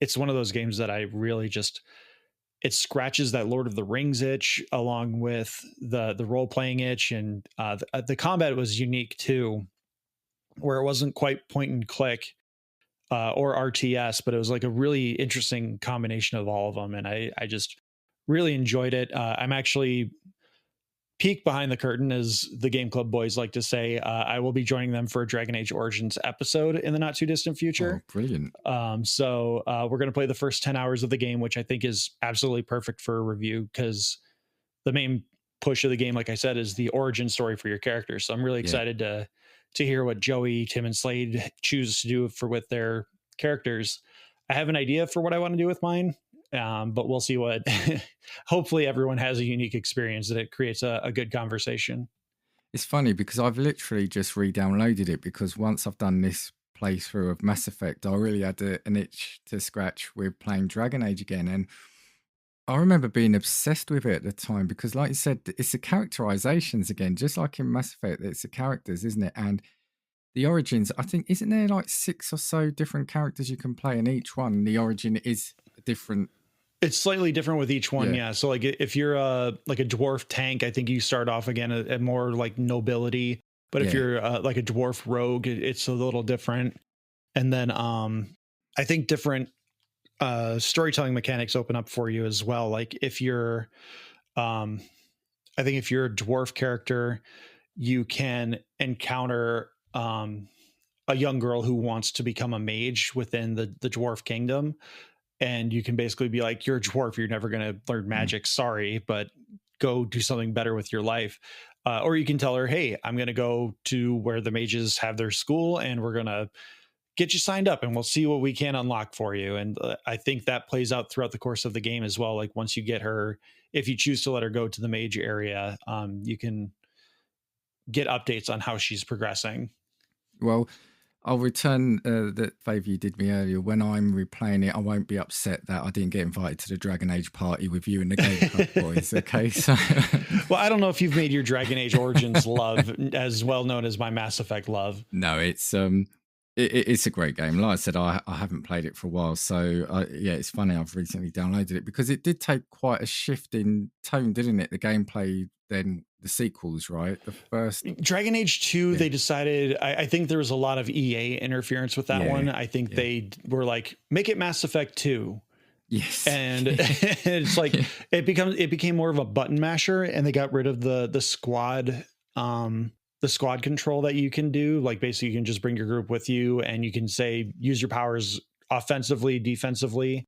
it's one of those games that I really just, it scratches that Lord of the Rings itch along with the role-playing itch. And the combat was unique too, where it wasn't quite point and click or RTS, but it was like a really interesting combination of all of them. And I just really enjoyed it. I'm actually peek behind the curtain, as the Game Club boys like to say, I will be joining them for a Dragon Age Origins episode in the not too distant future. Oh, brilliant. So we're going to play the first 10 hours of the game, which I think is absolutely perfect for a review, because the main push of the game, like I said, is the origin story for your characters. So I'm really excited to hear what Joey, Tim, and Slade choose to do with their characters. I have an idea for what I want to do with mine, but we'll see what. Hopefully, everyone has a unique experience that it creates a good conversation. It's funny because I've literally just re-downloaded it, because once I've done this playthrough of Mass Effect, I really had an itch to scratch with playing Dragon Age again. And I remember being obsessed with it at the time because, like you said, it's the characterizations again, just like in Mass Effect, it's the characters, isn't it? And the origins, I think, isn't there like 6 or so different characters you can play, and each one, the origin is different. It's slightly different with each one, yeah. So like if you're like a dwarf tank, I think you start off again at more like nobility. But if you're like a dwarf rogue, it's a little different. And then I think different storytelling mechanics open up for you as well. Like if you're, I think if you're a dwarf character, you can encounter a young girl who wants to become a mage within the dwarf kingdom. And you can basically be like, you're a dwarf, you're never going to learn magic. Sorry, but go do something better with your life. Or you can tell her, hey, I'm going to go to where the mages have their school, and we're going to get you signed up, and we'll see what we can unlock for you. And I think that plays out throughout the course of the game as well. Like once you get her, if you choose to let her go to the mage area, you can get updates on how she's progressing. Well, I'll return the favour you did me earlier. When I'm replaying it, I won't be upset that I didn't get invited to the Dragon Age party with you and the Game Club boys. Okay, so well, I don't know if you've made your Dragon Age Origins love as well known as my Mass Effect love. No, it's a great game. Like I said, I haven't played it for a while, so yeah, it's funny. I've recently downloaded it because it did take quite a shift in tone, didn't it? The gameplay, then the sequels, right? The first Dragon Age 2, they decided, I think there was a lot of EA interference with that one. I think they were like, make it Mass Effect 2. Yes. And it's like it became more of a button masher, and they got rid of the squad control that you can do. Like basically you can just bring your group with you, and you can say use your powers offensively, defensively.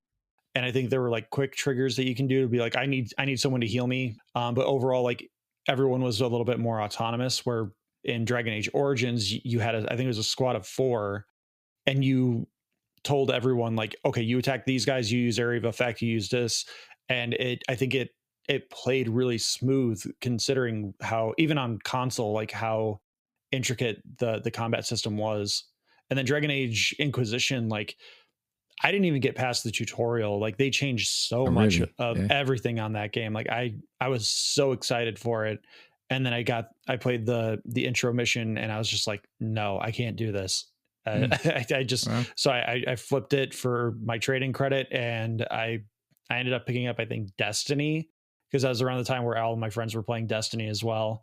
And I think there were like quick triggers that you can do to be like, I need someone to heal me. But overall, like everyone was a little bit more autonomous, where in Dragon Age Origins, you had I think it was a squad of 4, and you told everyone like, okay, you attack these guys, you use area of effect, you use this. And I think it played really smooth, considering how, even on console, like how intricate the combat system was. And then Dragon Age Inquisition, like I didn't even get past the tutorial. Like they changed so much of everything on that game. Like I was so excited for it. And then I played the intro mission, and I was just like, no, I can't do this. So I flipped it for my trading credit, and I ended up picking up, I think, Destiny, because that was around the time where all of my friends were playing Destiny as well.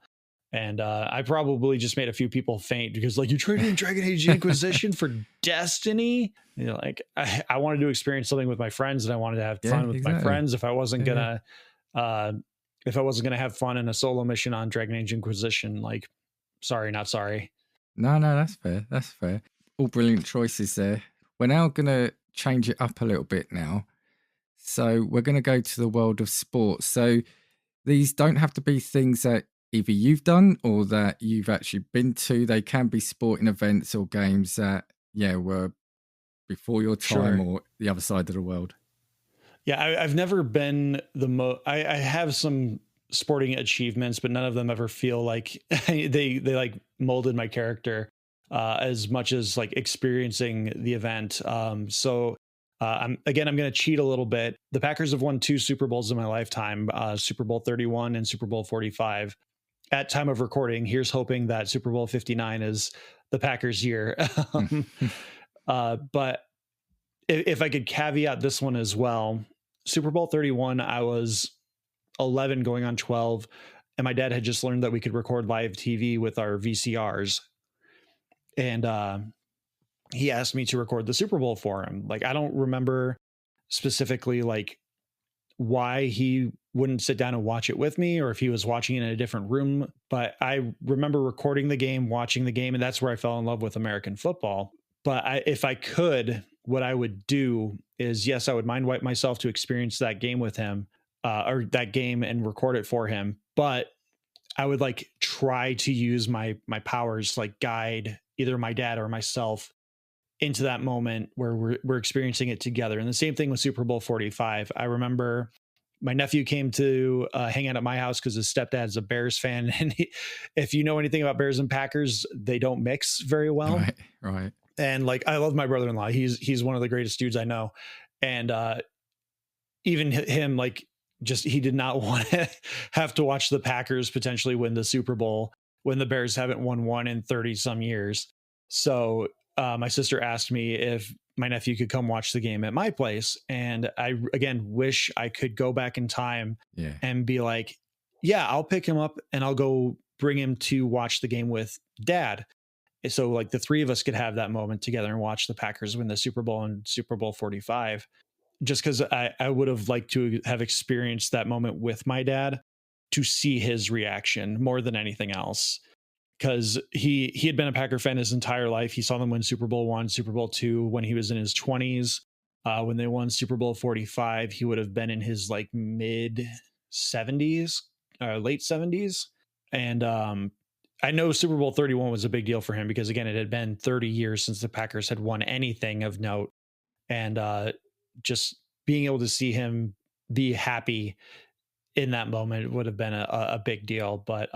And I probably just made a few people faint, because like, you traded in Dragon Age Inquisition for Destiny. You know, like I wanted to experience something with my friends, and I wanted to have fun with my friends. If I wasn't gonna have fun in a solo mission on Dragon Age Inquisition, like, sorry, not sorry. No, that's fair. That's fair. All brilliant choices there. We're now gonna change it up a little bit now. So we're gonna go to the world of sports. So these don't have to be things that either you've done or that you've actually been to. They can be sporting events or games that, were before your time or the other side of the world. Yeah, I've never been I have some sporting achievements, but none of them ever feel like they like molded my character as much as like experiencing the event. I'm going to cheat a little bit. The Packers have won 2 Super Bowls in my lifetime, Super Bowl 31 and Super Bowl 45. At time of recording, here's hoping that Super Bowl 59 is the Packers' year. But if I could caveat this one as well, Super Bowl 31, I was 11 going on 12, and my dad had just learned that we could record live TV with our VCRs. And he asked me to record the Super Bowl for him. Like, I don't remember specifically like why he wouldn't sit down and watch it with me, or if he was watching it in a different room. But I remember recording the game, watching the game, and that's where I fell in love with American football. But if I could, what I would do is, yes, I would mind wipe myself to experience that game with him, or that game and record it for him. But I would like try to use my powers, like guide either my dad or myself into that moment where we're experiencing it together. And the same thing with Super Bowl 45. I remember my nephew came to hang out at my house because his stepdad's a Bears fan. And if you know anything about Bears and Packers, they don't mix very well. Right. And like, I love my brother-in-law. He's one of the greatest dudes I know. And even him, like, just, he did not want to have to watch the Packers potentially win the Super Bowl when the Bears haven't won one in 30 some years. So my sister asked me if my nephew could come watch the game at my place. And I, again, wish I could go back in time and be like, yeah, I'll pick him up and I'll go bring him to watch the game with dad. So like the three of us could have that moment together and watch the Packers win the Super Bowl and Super Bowl 45. Just because I would have liked to have experienced that moment with my dad to see his reaction more than anything else. Because he had been a Packer fan his entire life. He saw them win Super Bowl I, Super Bowl II when he was in his 20s. When they won Super Bowl 45, he would have been in his like mid 70s, late 70s. And I know Super Bowl 31 was a big deal for him because, again, it had been 30 years since the Packers had won anything of note. And just being able to see him be happy in that moment would have been a big deal. But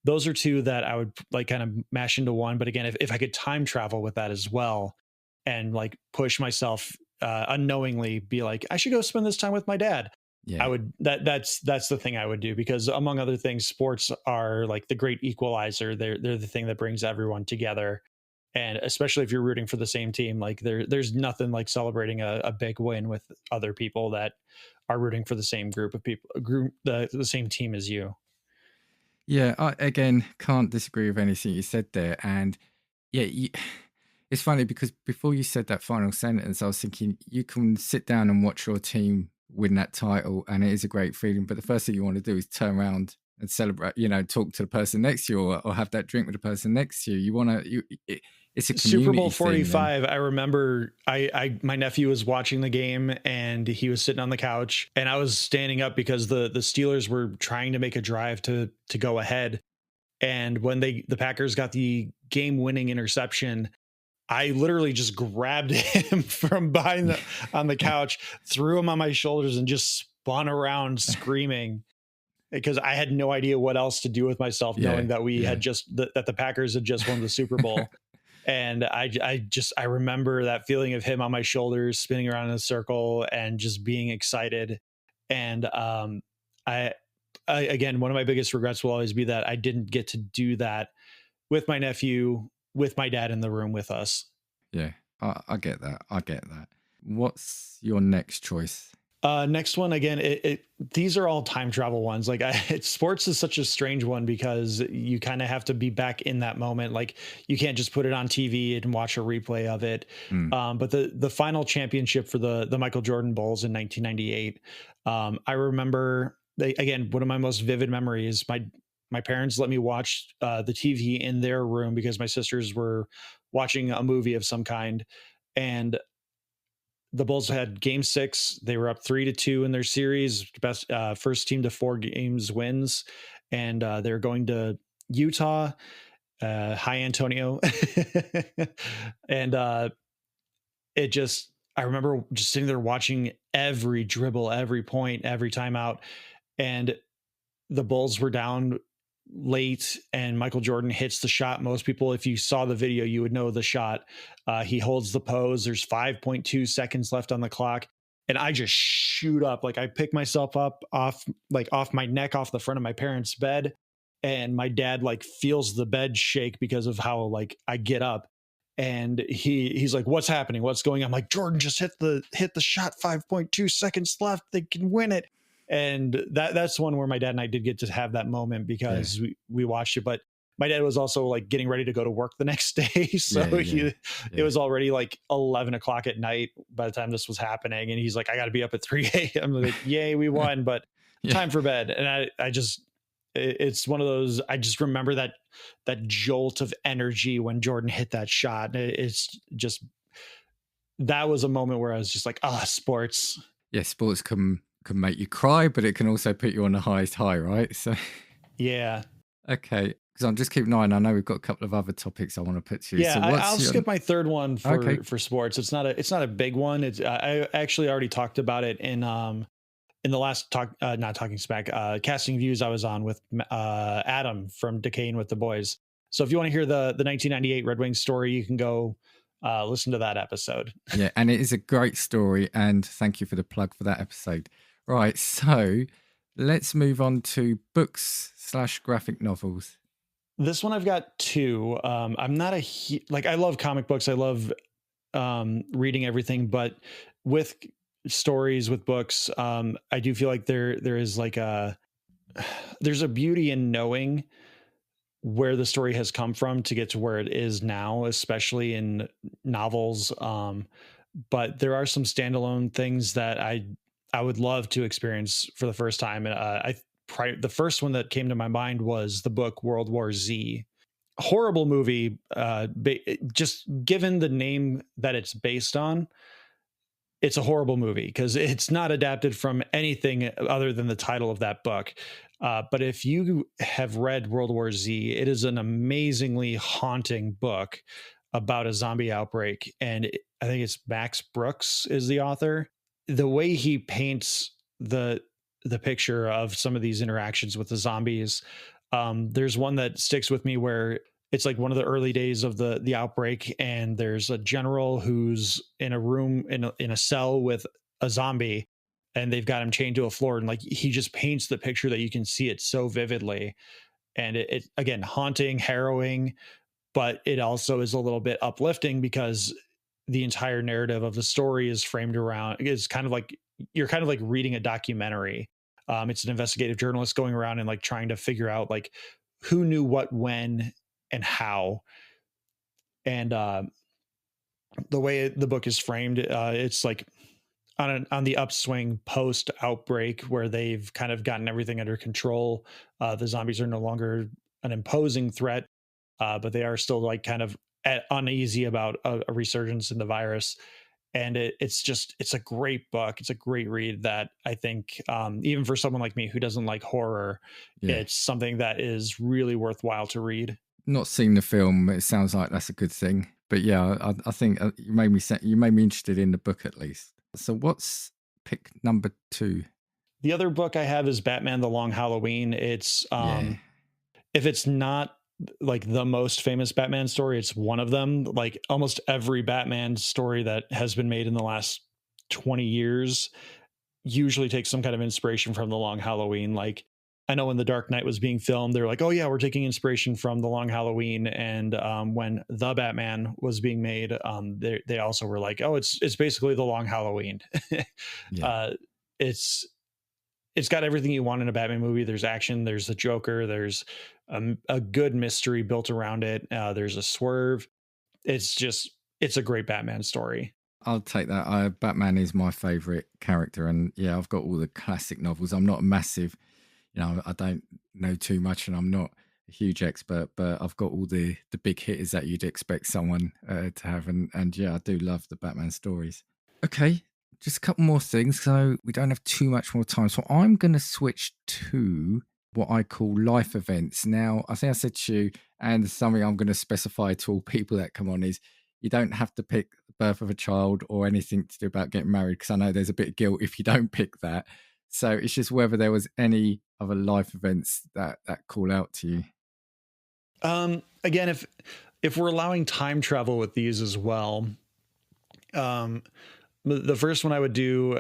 those are two that I would like kind of mash into one. But again, if I could time travel with that as well and like push myself unknowingly, be like, I should go spend this time with my dad. Yeah. I would, that's the thing I would do, because among other things, sports are like the great equalizer. They're the thing that brings everyone together. And especially if you're rooting for the same team, like there's nothing like celebrating a big win with other people that are rooting for the same group of people, the same team as you. Yeah, I, again, can't disagree with anything you said there. And yeah, it's funny because before you said that final sentence, I was thinking you can sit down and watch your team win that title and it is a great feeling. But the first thing you want to do is turn around and celebrate, talk to the person next to you or have that drink with the person next to you. You want to, it's a community Super Bowl 45. thing, I remember my nephew was watching the game and he was sitting on the couch and I was standing up because the Steelers were trying to make a drive to go ahead. And when the Packers got the game winning interception, I literally just grabbed him from behind on the couch, threw him on my shoulders and just spun around screaming. Because I had no idea what else to do with myself, knowing that we had that the Packers had just won the Super Bowl. And I remember that feeling of him on my shoulders, spinning around in a circle and just being excited. And I again, one of my biggest regrets will always be that I didn't get to do that with my nephew, with my dad in the room with us. Yeah, I get that. I get that. What's your next choice? Next one, again, these are all time travel ones. Like sports is such a strange one because you kind of have to be back in that moment. Like you can't just put it on TV and watch a replay of it. But the final championship for the Michael Jordan Bulls in 1998, I remember, again, one of my most vivid memories, my parents let me watch the TV in their room because my sisters were watching a movie of some kind. And the Bulls had game 6. They were up 3-2 in their series. Best first team to 4 games wins. And they're going to Utah. Hi, Antonio. And I remember just sitting there watching every dribble, every point, every timeout. And the Bulls were down late and Michael Jordan hits the shot. Most people, if you saw the video, you would know the shot. He holds the pose. There's 5.2 seconds left on the clock. And I just shoot up. Like I pick myself up off my neck, off the front of my parents' bed. And my dad like feels the bed shake because of how like I get up. And he's like, what's happening? What's going on? I'm like, Jordan just hit the shot, 5.2 seconds left. They can win it. And that's one where my dad and I did get to have that moment because we watched it. But my dad was also like getting ready to go to work the next day. So it was already like 11 o'clock at night by the time this was happening. And he's like, I got to be up at 3 a.m. I'm like, yay, we won. But Yeah. time for bed. And it's one of those, I just remember that jolt of energy when Jordan hit that shot. It's just, that was a moment where I was just like, sports. Yeah, sports can make you cry, but it can also put you on the highest high, right? So Yeah. okay, because I'm just keeping an eye, and I know we've got a couple of other topics I want to put to you. Yeah, So I'll skip my third one for sports. It's not a big one. I actually already talked about it in the last not talking smack, casting views I was on with Adam from Decaying with the Boys. So if you want to hear the 1998 Red Wings story, you can go listen to that episode. Yeah, and it is a great story, and thank you for the plug for that episode. Right, so let's move on to books/graphic novels. This one I've got two. I'm not I love comic books. I love reading everything, but with stories, with books, I do feel like there is like there's a beauty in knowing where the story has come from to get to where it is now, especially in novels. But there are some standalone things that I would love to experience for the first time. And the first one that came to my mind was the book World War Z. Horrible movie, just given the name that it's based on. It's a horrible movie because it's not adapted from anything other than the title of that book. But if you have read World War Z, it is an amazingly haunting book about a zombie outbreak. And I think it's Max Brooks is the author. The way he paints the picture of some of these interactions with the zombies, there's one that sticks with me where it's like one of the early days of the outbreak, and there's a general who's in a room in a cell with a zombie, and they've got him chained to a floor, and like he just paints the picture that you can see it so vividly. And it again, haunting, harrowing, but it also is a little bit uplifting because the entire narrative of the story is framed around, is kind of like you're kind of like reading a documentary. It's an investigative journalist going around and like trying to figure out like who knew what, when, and how. And the way the book is framed, it's like on the upswing post outbreak where they've kind of gotten everything under control. The zombies are no longer an imposing threat, but they are still like kind of uneasy about a resurgence in the virus. And it's a great book. It's a great read that I think even for someone like me who doesn't like horror, it's something that is really worthwhile to read. Not seen the film, it sounds like that's a good thing. But yeah, I think you made me interested in the book at least. So what's pick number 2? The other book I have is Batman: The Long Halloween. It's if it's not like the most famous Batman story, it's one of them. Like almost every Batman story that has been made in the last 20 years usually takes some kind of inspiration from The Long Halloween. Like I know when The Dark Knight was being filmed, they're like, oh yeah, we're taking inspiration from The Long Halloween. And when The Batman was being made, they also were like, oh, it's basically The Long Halloween. It's got everything you want in a Batman movie. There's action, there's the Joker, there's a good mystery built around it. There's a swerve. It's a great Batman story. I'll take that. Batman is my favorite character. And yeah, I've got all the classic novels. I'm not a massive, I don't know too much and I'm not a huge expert, but I've got all the big hitters that you'd expect someone to have. And yeah, I do love the Batman stories. Okay, just a couple more things. So we don't have too much more time. So I'm going to switch to what I call life events. Now, I think I said to you, and something I'm going to specify to all people that come on is you don't have to pick the birth of a child or anything to do about getting married, because I know there's a bit of guilt if you don't pick that. So it's just whether there was any other life events that call out to you. Again, if we're allowing time travel with these as well, the first one I would do,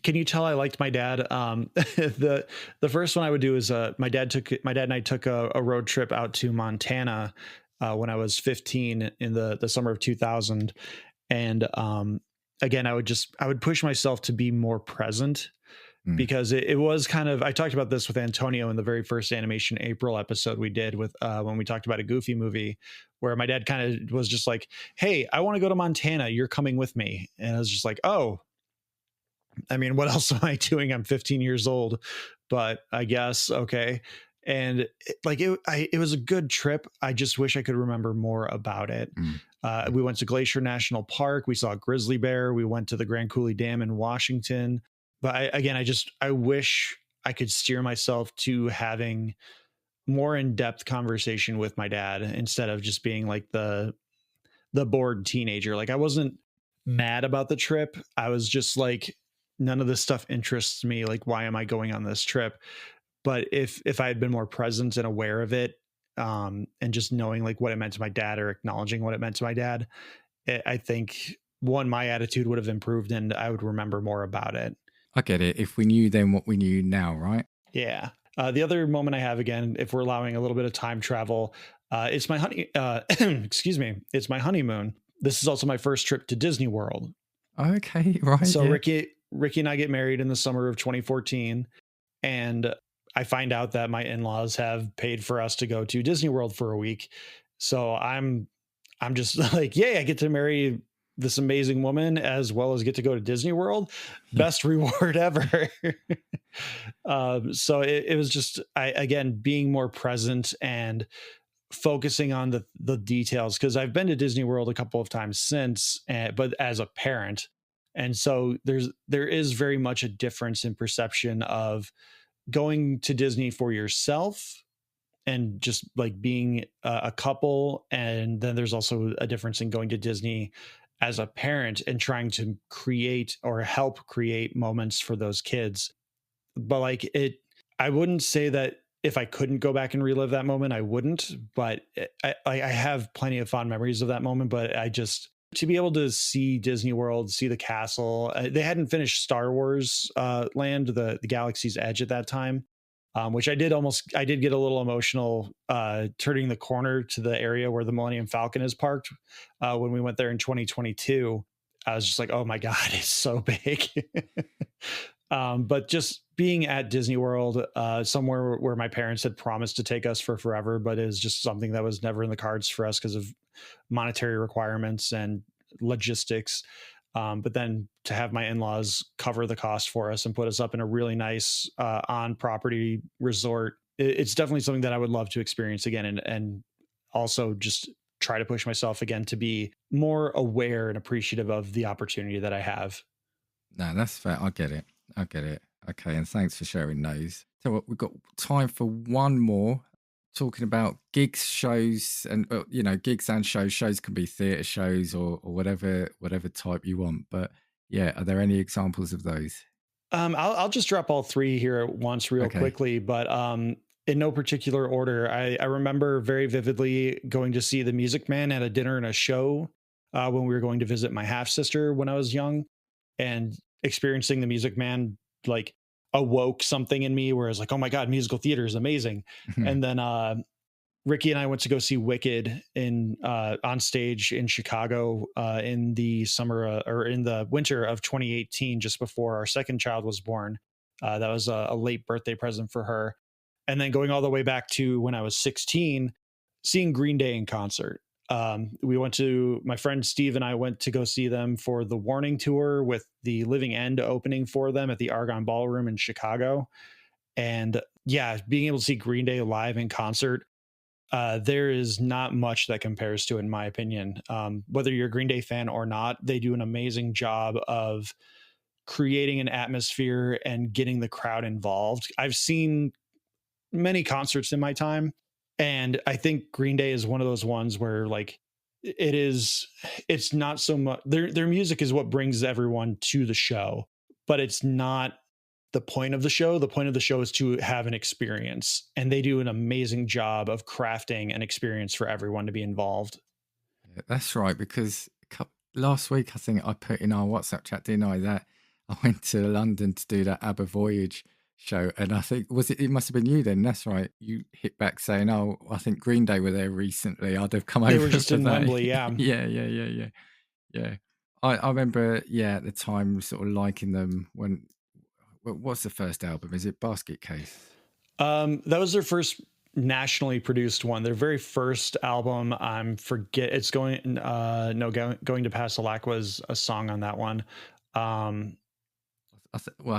can you tell I liked my dad? The first one I would do is my dad and I took a road trip out to Montana when I was 15 in the summer of 2000. And again, I would push myself to be more present, because it was kind of, I talked about this with Antonio in the very first Animation April episode we did with when we talked about a Goofy movie, where my dad kind of was just like, hey, I want to go to Montana, you're coming with me. And I was just like, oh, I mean, what else am I doing? I'm 15 years old. but I guess okay. And it was a good trip. I just wish I could remember more about it. Mm. We went to Glacier National Park. We saw a grizzly bear. We went to the Grand Coulee Dam in Washington. But I wish I could steer myself to having more in-depth conversation with my dad instead of just being like the bored teenager. Like I wasn't mad about the trip. I was just like, none of this stuff interests me. Like, why am I going on this trip? But if I had been more present and aware of it, and just knowing like what it meant to my dad or acknowledging what it meant to my dad, I think my attitude would have improved and I would remember more about it. I get it. If we knew then what we knew now, right? Yeah. The other moment I have, again, if we're allowing a little bit of time travel, it's my excuse me, it's my honeymoon. This is also my first trip to Disney World. Okay, right. So yeah. Ricky and I get married in the summer of 2014, and I find out that my in-laws have paid for us to go to Disney World for a week. So I'm just like, yay, I get to marry this amazing woman as well as get to go to Disney World. Best reward ever. So it was just, again, being more present and focusing on the details, because I've been to Disney World a couple of times since, but as a parent. And so there is very much a difference in perception of going to Disney for yourself and just like being a couple. And then there's also a difference in going to Disney as a parent and trying to create or help create moments for those kids. But I wouldn't say that if I couldn't go back and relive that moment, I wouldn't. But I have plenty of fond memories of that moment. But to be able to see Disney World, see the castle, they hadn't finished Star Wars Land, the Galaxy's Edge at that time, which I did get a little emotional turning the corner to the area where the Millennium Falcon is parked when we went there in 2022. I was just like, oh my God, it's so big. But just being at Disney World, somewhere where my parents had promised to take us for forever, but is just something that was never in the cards for us because of monetary requirements and logistics. But then to have my in-laws cover the cost for us and put us up in a really nice on-property resort, it's definitely something that I would love to experience again, and also just try to push myself again to be more aware and appreciative of the opportunity that I have. No, that's fair. I get it. Okay, and thanks for sharing those. So what, we've got time for one more, talking about gigs, shows, and gigs and shows. Shows can be theatre shows or whatever type you want. But yeah, are there any examples of those? I'll just drop all three here at once real quickly, but in no particular order. I remember very vividly going to see The Music Man at a dinner and a show when we were going to visit my half sister when I was young, and experiencing The Music Man like awoke something in me where I was like, oh my God, musical theater is amazing. And then Ricky and I went to go see Wicked on stage in Chicago in the summer or in the winter of 2018, just before our second child was born. That was a late birthday present for her. And then going all the way back to when I was 16, seeing Green Day in concert. My friend Steve and I went to go see them for the Warning Tour with the Living End opening for them at the Argonne Ballroom in Chicago. And yeah, being able to see Green Day live in concert, there is not much that compares to it, in my opinion. Whether you're a Green Day fan or not, they do an amazing job of creating an atmosphere and getting the crowd involved. I've seen many concerts in my time, and I think Green Day is one of those ones where like it's not so much their music is what brings everyone to the show, but it's not the point of the show. The point of the show is to have an experience, and they do an amazing job of crafting an experience for everyone to be involved. Yeah, that's right, because last week I think I put in our WhatsApp chat, didn't I, that I went to London to do that ABBA Voyage show, and I think it must have been you then. That's right, you hit back saying, oh, I think Green Day were there recently, I'd have come over. They were just in Wembley. Yeah. Yeah. I remember at the time sort of liking them. What's the first album? Is it Basket Case? That was their first nationally produced one. Their very first album, it's going to Pass the Lack was a song on that one. I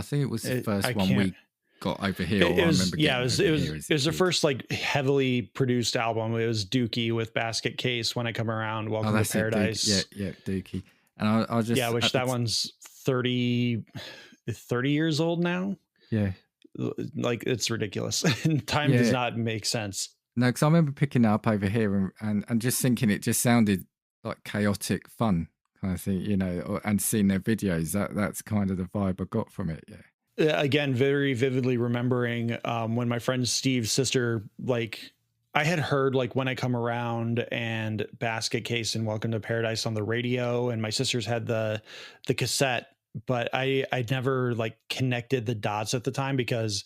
think it was the first one. got Over Here. Or I remember getting Over Here. It was the first like heavily produced album. It was Dookie with Basket Case, When I Come Around, Welcome to Paradise. Dookie. And I just which that one's 30 years old now. Yeah, like it's ridiculous. And time does not make sense. No, because I remember picking it up Over Here and just thinking it just sounded like chaotic fun kind of thing, you know, and seeing their videos. That's kind of the vibe I got from it. Yeah. Again, very vividly remembering when my friend Steve's sister, like I had heard like When I Come Around and Basket Case and Welcome to Paradise on the radio, and my sisters had the cassette, but I never like connected the dots at the time because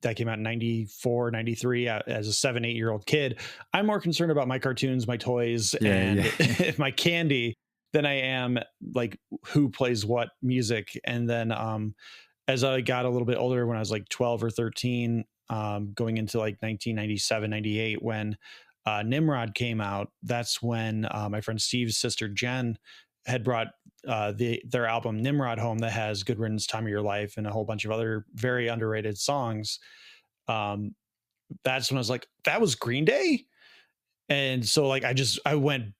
that came out in 94, 93 as a 7-8 year old kid. I'm more concerned about my cartoons, my toys, and my candy than I am like who plays what music. And then as I got a little bit older, when I was like 12 or 13, going into like 1997, 98, when Nimrod came out, that's when my friend Steve's sister Jen had brought their album Nimrod home, that has Good Riddance, Time of Your Life, and a whole bunch of other very underrated songs. That's when I was like, that was Green Day. And so like I went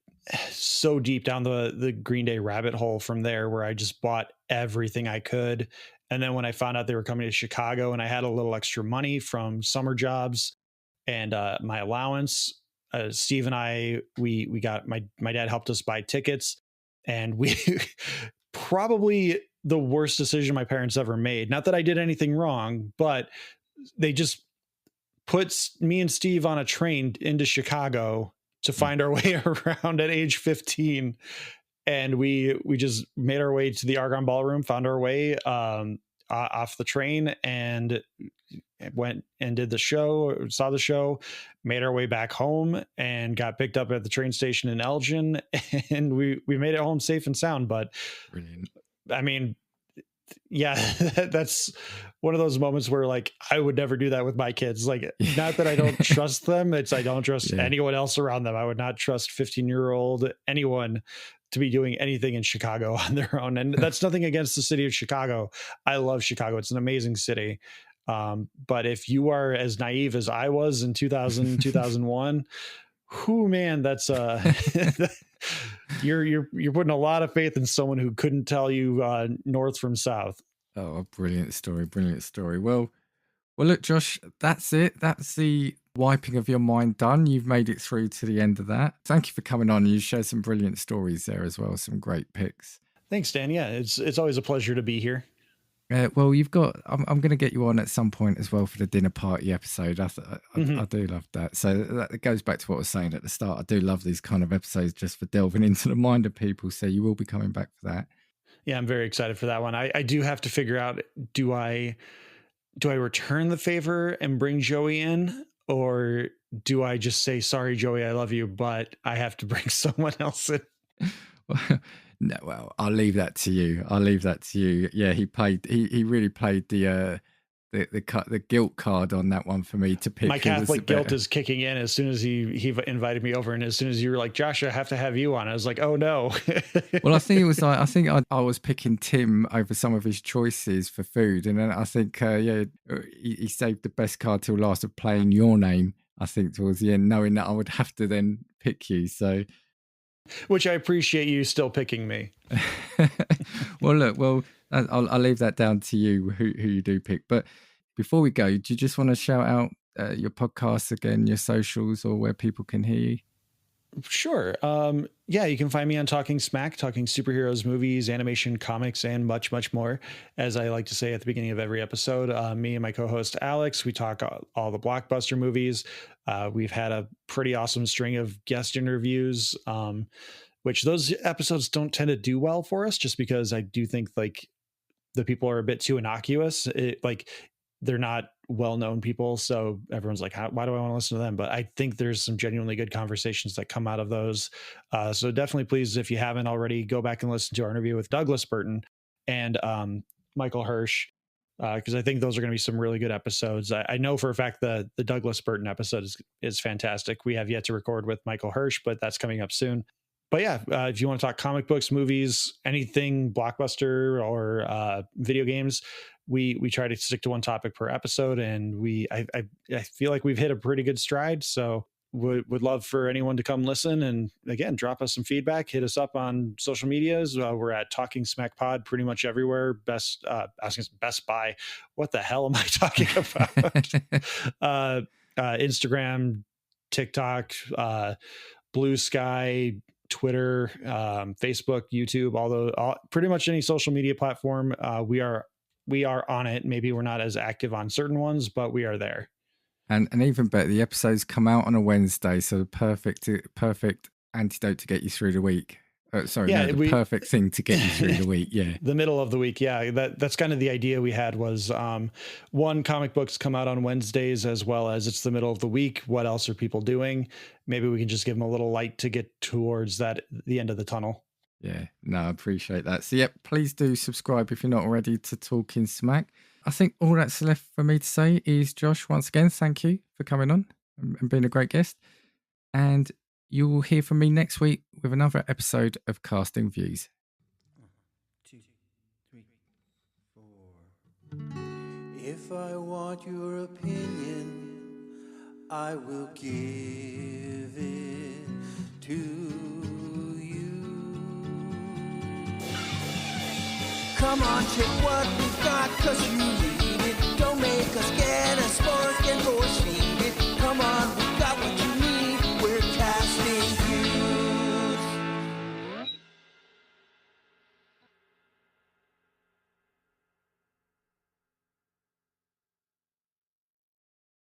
so deep down the Green Day rabbit hole from there, where I just bought everything I could. And then when I found out they were coming to Chicago and I had a little extra money from summer jobs and my allowance, Steve and I, we got my dad helped us buy tickets. And we probably the worst decision my parents ever made. Not that I did anything wrong, but they just put me and Steve on a train into Chicago to find our way around at age 15. And we just made our way to the Argonne Ballroom, found our way off the train, and went and did the show, saw the show, made our way back home, and got picked up at the train station in Elgin. And we made it home safe and sound. But brilliant. I mean, yeah, that's one of those moments where like I would never do that with my kids. Like, not that I don't trust them, it's I don't trust anyone else around them. I would not trust 15-year-old anyone to be doing anything in Chicago on their own. And that's nothing against the city of Chicago. I love Chicago. It's an amazing city. But if you are as naive as I was in 2000, 2001, whoo, man, that's you're putting a lot of faith in someone who couldn't tell you north from south. Oh, brilliant story. Well, look, Josh, that's it. That's the wiping of your mind done. You've made it through to the end of that. Thank you for coming on. You shared some brilliant stories there as well. Some great picks. Thanks, Dan. Yeah, it's always a pleasure to be here. Well, I'm going to get you on at some point as well for the dinner party episode. I do love that. So that goes back to what I was saying at the start. I do love these kind of episodes just for delving into the mind of people. So you will be coming back for that. Yeah, I'm very excited for that one. I do have to figure out, do I return the favor and bring Joey in, or do I just say, sorry, Joey, I love you, but I have to bring someone else in? No, well, I'll leave that to you. Yeah, he really played the guilt card on that one for me to pick. My Catholic guilt is kicking in as soon as he invited me over, and as soon as you were like, Josh, I have to have you on, I was like, oh no. Well, I think it was like, I was picking Tim over some of his choices for food, and then I think he saved the best card till last of playing your name, I think, towards the end, knowing that I would have to then pick you. So, which I appreciate you still picking me. Well, I'll leave that down to you who you do pick. But before we go, do you just want to shout out your podcast again, your socials, or where people can hear you? Sure. Yeah, you can find me on TalkingSMAC, talking superheroes, movies, animation, comics, and much, much more. As I like to say at the beginning of every episode, me and my co-host Alex, we talk all the blockbuster movies. We've had a pretty awesome string of guest interviews, which those episodes don't tend to do well for us, just because I do think like the people are a bit too innocuous. Like they're not well-known people, so everyone's like, why do I want to listen to them? But I think there's some genuinely good conversations that come out of those. So definitely, please, if you haven't already, go back and listen to our interview with Douglas Burton and Michael Hirsch, because I think those are going to be some really good episodes. I know for a fact the Douglas Burton episode is fantastic. We have yet to record with Michael Hirsch, but that's coming up soon. But yeah, if you want to talk comic books, movies, anything blockbuster or video games, we try to stick to one topic per episode, and I feel like we've hit a pretty good stride. So would love for anyone to come listen, and again, drop us some feedback, hit us up on social medias. We're at TalkingSMAC Pod pretty much everywhere. Best Buy. What the hell am I talking about? Instagram, TikTok, Blue Sky, Twitter, Facebook, YouTube, pretty much any social media platform. We are on it. Maybe we're not as active on certain ones, but we are there. And even better, the episodes come out on a Wednesday, so the perfect antidote to get you through the week. The perfect thing to get you through the week. Yeah, the middle of the week. Yeah, that's kind of the idea we had was one, comic books come out on Wednesdays, as well as it's the middle of the week. What else are people doing? Maybe we can just give them a little light to get towards the end of the tunnel. Yeah, no, I appreciate that. So, please do subscribe if you're not already to Talking Smack. I think all that's left for me to say is, Josh, once again, thank you for coming on and being a great guest. And you will hear from me next week with another episode of Casting Views. 1, 2, 3, 4. If I want your opinion, I will give it to you. Come on, check what we've got, 'cause you need it. Don't make us get a spark and force feed it. Come on.